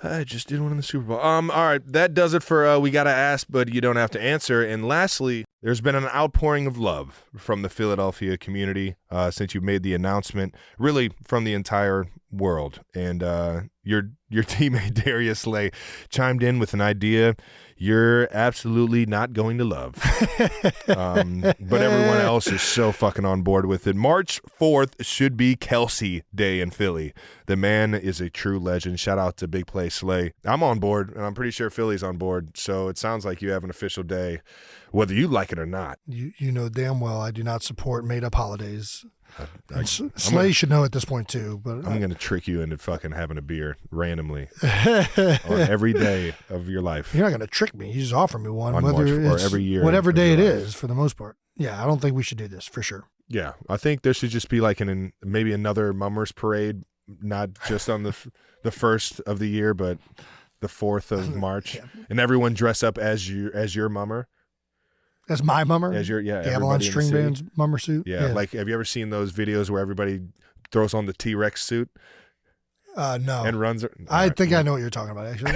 I just did one in the Super Bowl. All right, that does it for We Gotta Ask, but you don't have to answer. And lastly, there's been an outpouring of love from the Philadelphia community since you made the announcement, really from the entire world. And your teammate Darius Slay chimed in with an idea you're absolutely not going to love. But everyone else is so fucking on board with it. March 4th should be Kelce Day in Philly. The man is a true legend. Shout out to Big Play Slay. I'm on board, and I'm pretty sure Philly's on board. So it sounds like you have an official day, whether you like it or not. You know damn well I do not support made-up holidays. Slay should know at this point too, but I'm going to trick you into fucking having a beer randomly on every day of your life. You're not going to trick me. You just offer me one, on whether March, or every year, whatever day it is, for the most part. Yeah, I don't think we should do this for sure. Yeah, I think there should just be like maybe another Mummers Parade, not just on the first of the year, but the 4th of March, yeah. And everyone dress up as your mummer. As my mummer? As your, yeah. The Avalanche String Band's mummer suit? Yeah, like, have you ever seen those videos where everybody throws on the T-Rex suit? No. And runs? I think I know what you're talking about, actually.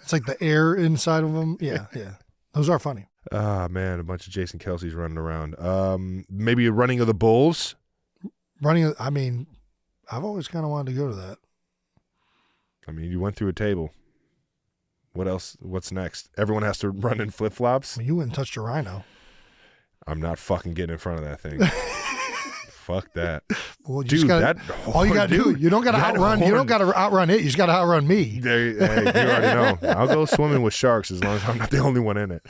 It's like the air inside of them. Yeah. Those are funny. Ah, man, a bunch of Jason Kelce's running around. Maybe a running of the Bulls? I've always kind of wanted to go to that. I mean, you went through a table. What else? What's next? Everyone has to run in flip-flops? You wouldn't touch a rhino. I'm not fucking getting in front of that thing. Fuck that. Well, dude, all you got to do, you don't got to outrun. You don't got to outrun it. You just got to outrun me. Hey, you already know. I'll go swimming with sharks as long as I'm not the only one in it.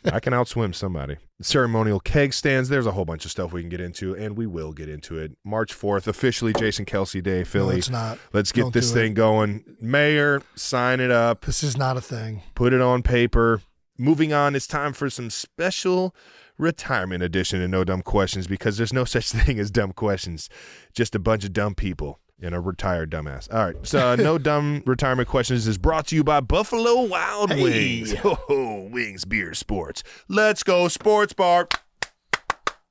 I can outswim somebody. Ceremonial keg stands. There's a whole bunch of stuff we can get into, and we will get into it. March 4th, officially Jason Kelce Day, Philly. No, it's not. Let's get this thing going. Mayor, sign it up. This is not a thing. Put it on paper. Moving on, it's time for some special retirement edition of No Dumb Questions, because there's no such thing as dumb questions, just a bunch of dumb people and a retired dumbass. All right, so No Dumb Retirement Questions is brought to you by Buffalo Wild Wings. Oh, wings, beer, sports. Let's go, sports bar.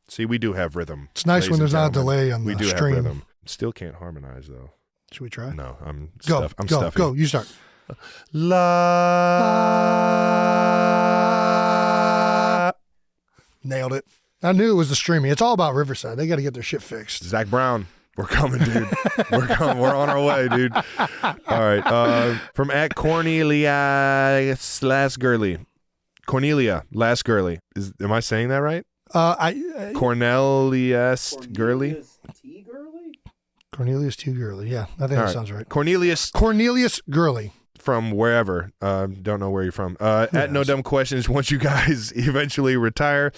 See, we do have rhythm. It's nice when there's not a delay on the stream. We do have rhythm. Still can't harmonize, though. Should we try? No, I'm stuffy. Go, you start. Nailed it. I knew it was the streaming. It's all about Riverside. They got to get their shit fixed. Zach Brown, we're coming, dude. We're coming. We're on our way, dude. All right. From at Cornelia Lasgurley. Cornelia Lasgurley. Am I saying that right? Cornelius Gurley. Cornelius T. Gurley. Yeah, I think that sounds right. Cornelius Gurley. From wherever. Don't know where you're from. At No Dumb Questions, once you guys eventually retire,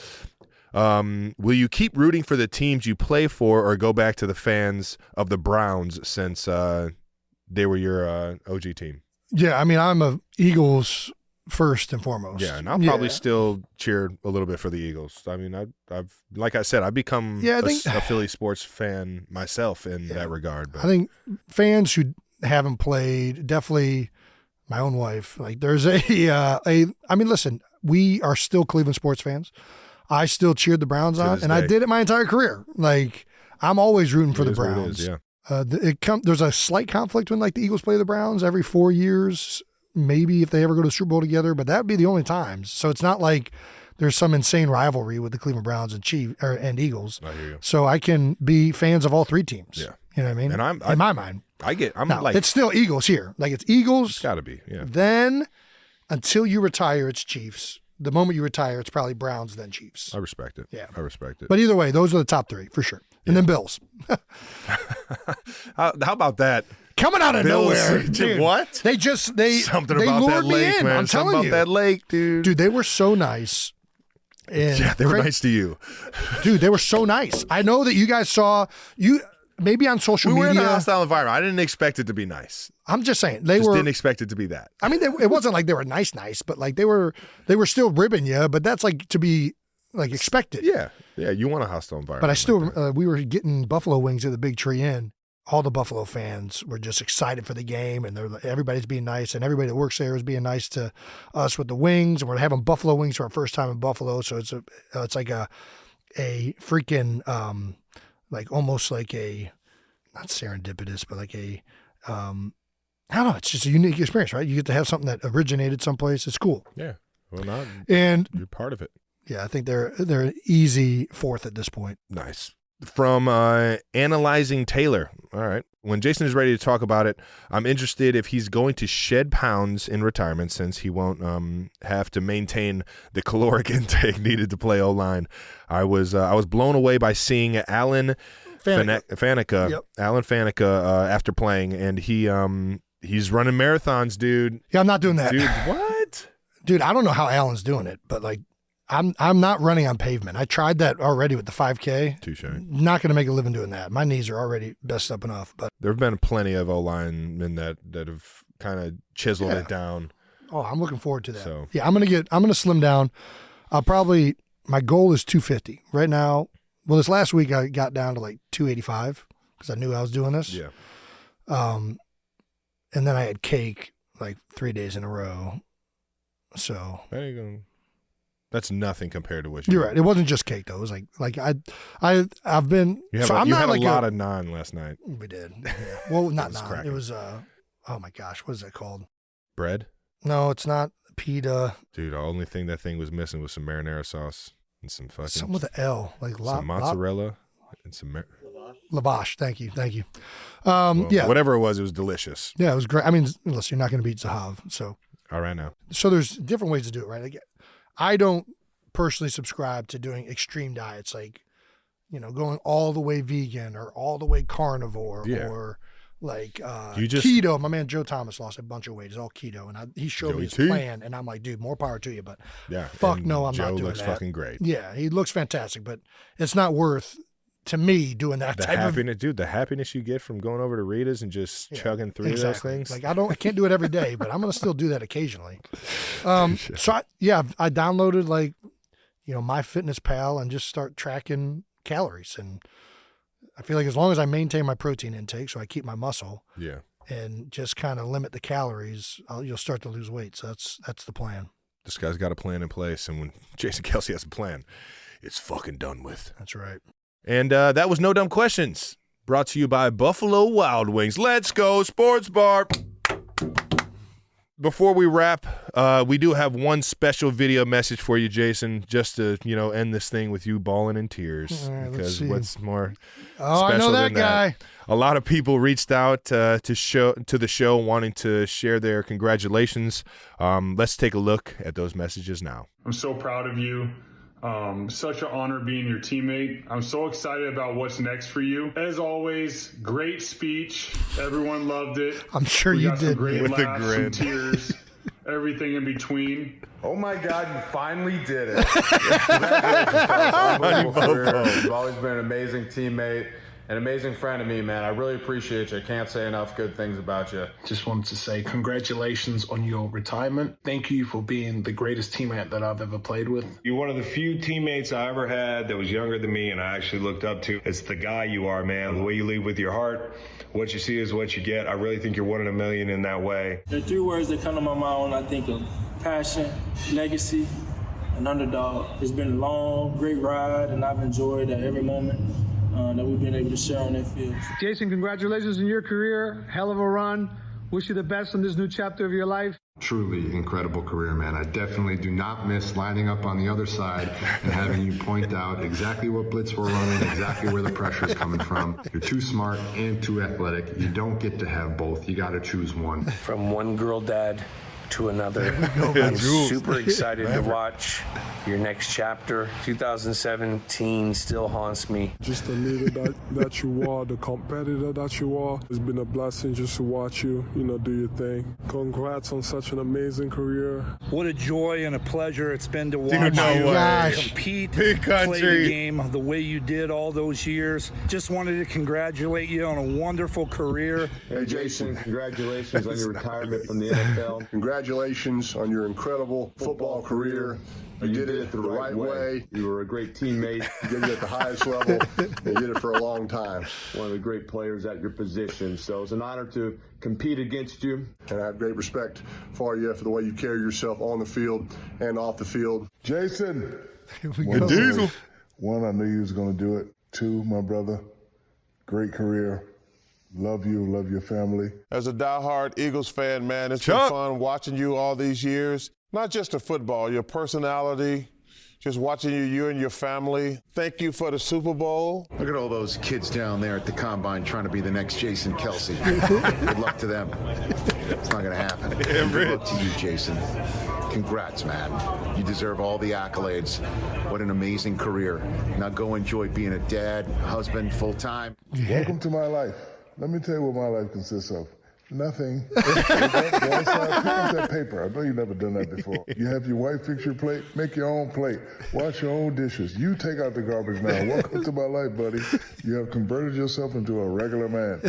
will you keep rooting for the teams you play for, or go back to the fans of the Browns since they were your OG team? Yeah, I mean, I'm a Eagles first and foremost. Yeah, and I'll probably still cheer a little bit for the Eagles. I mean, I've like I said, I've become a Philly sports fan myself in that regard. But. I think fans who haven't played, definitely my own wife, like there's I mean, listen, we are still Cleveland sports fans. I still cheered the Browns on, and I did it my entire career. Like, I'm always rooting for the Browns. There's a slight conflict when like the Eagles play the Browns every 4 years. Maybe if they ever go to the Super Bowl together, but that would be the only times. So it's not like there's some insane rivalry with the Cleveland Browns and Eagles. I hear you. So I can be fans of all three teams. Yeah. You know what I mean? And in my mind. It's still Eagles here. Like it's Eagles. It's got to be, yeah. Then until you retire, it's Chiefs. The moment you retire, it's probably Browns, then Chiefs. I respect it. Yeah. I respect it. But either way, those are the top three for sure. And then Bills. How about that? Coming out of nowhere, dude. What? They something they about lured that lake, me in. man. I'm telling something you, about that lake, dude. Dude, they were so nice. And yeah, they were nice to you, dude. They were so nice. I know that you guys saw maybe on social media. We were in a hostile environment. I didn't expect it to be nice. I'm just saying didn't expect it to be that. I mean, it wasn't like they were nice, but like they were still ribbing you. But that's like to be like expected. Yeah. You want a hostile environment. But I still we were getting buffalo wings at the Big Tree Inn. All the Buffalo fans were just excited for the game, and everybody's being nice, and everybody that works there is being nice to us with the wings, and we're having buffalo wings for our first time in Buffalo, so it's like a freaking like almost like a not serendipitous, but like a I don't know, it's just a unique experience, right? You get to have something that originated someplace. It's cool. Yeah, well, and you're part of it. Yeah, I think they're an easy fourth at this point. Nice. From Analyzing Taylor. All right. When Jason is ready to talk about it, I'm interested if he's going to shed pounds in retirement since he won't have to maintain the caloric intake needed to play O-line. I was blown away by seeing Alan Faneca. Yep. Alan Faneca after playing, and he's running marathons, dude. Yeah, I'm not doing that. Dude, what? Dude, I don't know how Alan's doing it, but like I'm not running on pavement. I tried that already with the 5K. Touche. Not going to make a living doing that. My knees are already messed up enough. But there have been plenty of O-linemen that have kind of chiseled it down. Oh, I'm looking forward to that. So. Yeah, I'm gonna slim down. My goal is 250 right now. Well, this last week I got down to like 285 because I knew I was doing this. Yeah. And then I had cake like 3 days in a row. So. There you go. That's nothing compared to what you're right. It wasn't just cake though. It was like I've been. You had a lot of naan last night. We did. Yeah. Well, not naan. Cracking. It was oh my gosh, what is that called? Bread? No, it's not pita. Dude, the only thing that thing was missing was some marinara sauce and some fucking something with an L, like some mozzarella and some lavash. Thank you. Yeah, whatever it was delicious. Yeah, it was great. I mean, listen, you're not going to beat Zahav, so. All right now. So there's different ways to do it, right? Like, I don't personally subscribe to doing extreme diets, like, going all the way vegan or all the way carnivore or like keto. My man Joe Thomas lost a bunch of weight. It's all keto, and he showed me his plan, and I'm like, dude, more power to you. But fuck no, I'm not doing that. Joe looks fucking great. Yeah, he looks fantastic, but it's not worth to me doing that. The happiness you get from going over to Rita's and just chugging through those things. Like I can't do it every day, but I'm gonna still do that occasionally. So I downloaded MyFitnessPal and just start tracking calories, and I feel like as long as I maintain my protein intake, so I keep my muscle, and just kind of limit the calories, you'll start to lose weight. So that's the plan. This guy's got a plan in place, and when Jason Kelce has a plan, it's fucking done with. That's right. And that was No Dumb Questions, brought to you by Buffalo Wild Wings. Let's go, Sports Bar. Before we wrap, we do have one special video message for you, Jason, just to end this thing with you bawling in tears. Right, because what's more special I know that than guy. That? A lot of people reached out to the show wanting to share their congratulations. Let's take a look at those messages now. I'm so proud of you. Such an honor being your teammate. I'm so excited about what's next for you. As always, great speech. Everyone loved it. I'm sure you did. Some great with laughs, a grin. some tears, everything in between. Oh my God, you finally did it. Congratulations, Unbelievable career. You've always been an amazing teammate. an amazing friend to me, man. I really appreciate you. I can't say enough good things about you. Just wanted to say congratulations on your retirement. Thank you for being the greatest teammate that I've ever played with. You're one of the few teammates I ever had that was younger than me and I actually looked up to. It's the guy you are, man. The way you lead with your heart. What you see is what you get. I really think you're one in a million in that way. There are three words that come to my mind when I think of passion, legacy, and underdog. It's been a long, great ride, and I've enjoyed every moment that we've been able to share on that field. Jason, congratulations on your career. Hell of a run. Wish you the best on this new chapter of your life. Truly incredible career, man. I definitely do not miss lining up on the other side and having you point out exactly what blitz we're running, exactly where the pressure is coming from. You're too smart and too athletic. You don't get to have both. You got to choose one. From one girl dad to another. I'm super excited to watch your next chapter. 2017 still haunts me. Just the leader that you are, the competitor that you are. It's been a blessing just to watch you, do your thing. Congrats on such an amazing career. What a joy and a pleasure it's been to watch you compete, play the game the way you did all those years. Just wanted to congratulate you on a wonderful career. Hey, Jason, congratulations on your retirement from the NFL. Congratulations on your incredible football career. You did it the right way. You were a great teammate. You did it at the highest level. You did it for a long time. One of the great players at your position. So it's an honor to compete against you. And I have great respect for you for the way you carry yourself on the field and off the field. Jason. Go. Diesel. One, I knew you was going to do it. Two, my brother, great career. Love you, love your family. As a diehard Eagles fan, man, it's been fun watching you all these years. Not just the football, your personality, just watching you and your family. Thank you for the Super Bowl. Look at all those kids down there at the Combine trying to be the next Jason Kelce. Good luck to them. It's not going to happen. Yeah, good luck to you, Jason. Congrats, man. You deserve all the accolades. What an amazing career. Now go enjoy being a dad, husband, full-time. Welcome to my life. Let me tell you what my life consists of. Nothing. Pick up that paper. I know you've never done that before. You have your wife fix your plate, make your own plate, wash your own dishes. You take out the garbage now. Welcome to my life, buddy. You have converted yourself into a regular man.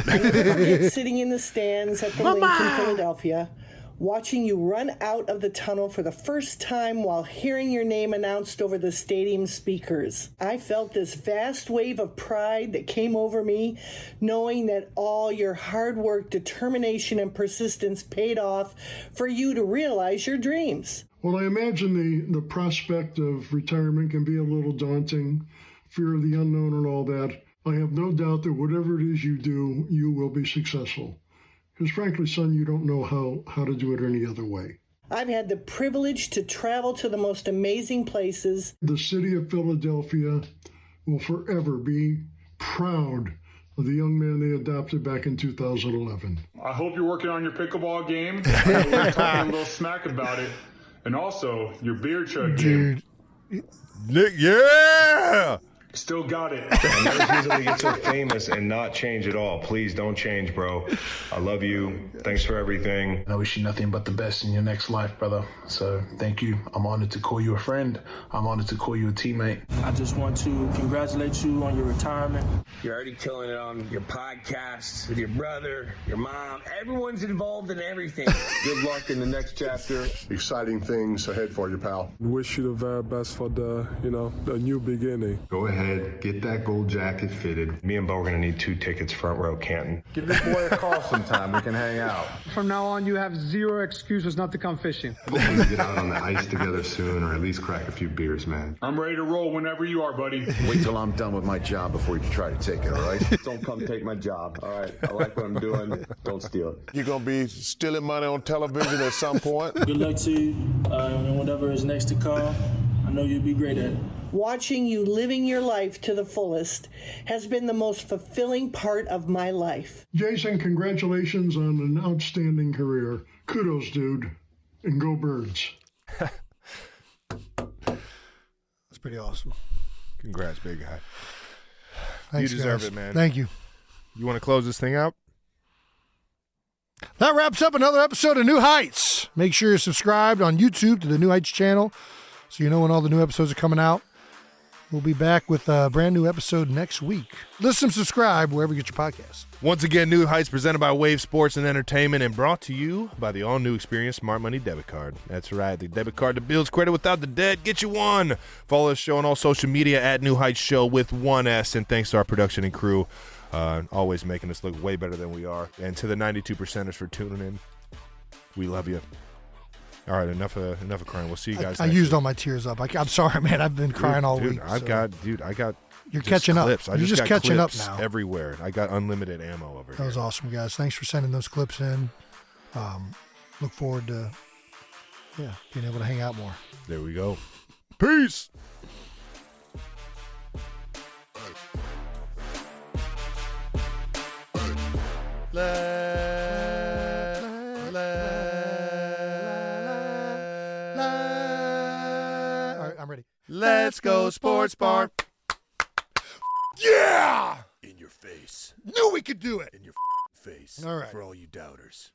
Sitting in the stands at the Link in Philadelphia, watching you run out of the tunnel for the first time while hearing your name announced over the stadium speakers. I felt this vast wave of pride that came over me, knowing that all your hard work, determination, and persistence paid off for you to realize your dreams. Well, I imagine the prospect of retirement can be a little daunting, fear of the unknown and all that. I have no doubt that whatever it is you do, you will be successful. Because frankly, son, you don't know how to do it any other way. I've had the privilege to travel to the most amazing places. The city of Philadelphia will forever be proud of the young man they adopted back in 2011. I hope you're working on your pickleball game. I know we're talking a little smack about it. And also, your beer chug game. Nick, yeah! Still got it. And there's easily get so famous and not change at all. Please don't change, bro. I love you. Thanks for everything. I wish you nothing but the best in your next life, brother. So thank you. I'm honored to call you a friend. I'm honored to call you a teammate. I just want to congratulate you on your retirement. You're already killing it on your podcast with your brother, your mom. Everyone's involved in everything. Good luck in the next chapter. Exciting things ahead for you, pal. Wish you the very best for the new beginning. Go ahead. Get that gold jacket fitted. Me and Bo are going to need 2 tickets front row, Canton. Give this boy a call sometime. We can hang out. From now on, you have zero excuses not to come fishing. Hopefully we get out on the ice together soon, or at least crack a few beers, man. I'm ready to roll whenever you are, buddy. Wait till I'm done with my job before you try to take it, all right? Don't come take my job. All right. I like what I'm doing. Don't steal it. You're going to be stealing money on television at some point. Good luck to you and whatever is next to come. I know you'll be great at it. Watching you living your life to the fullest has been the most fulfilling part of my life. Jason, congratulations on an outstanding career. Kudos, dude. And go Birds. That's pretty awesome. Congrats, big guy. Thanks, you deserve guys. it, man. Thank you. You want to close this thing out? That wraps up another episode of New Heights. Make sure you're subscribed on YouTube to the New Heights channel so you know when all the new episodes are coming out. We'll be back with a brand new episode next week. Listen, subscribe wherever you get your podcasts. Once again, New Heights presented by Wave Sports and Entertainment and brought to you by the all-new Experience Smart Money debit card. That's right, the debit card that builds credit without the debt. Get you one. Follow the show on all social media at New Heights Show with one S. And thanks to our production and crew, always making us look way better than we are. And to the 92%ers for tuning in. We love you. All right, enough of crying. We'll see you guys. I used all my tears up. I'm sorry, man. I've been crying all week. I got. You're catching clips. up. You're just catching up now. Everywhere. I got unlimited ammo over here. That was awesome, guys. Thanks for sending those clips in. Look forward to being able to hang out more. There we go. Peace. All right, I'm ready. Let's go, sports bar. Yeah! In your face. Knew we could do it. In your face. All right. For all you doubters.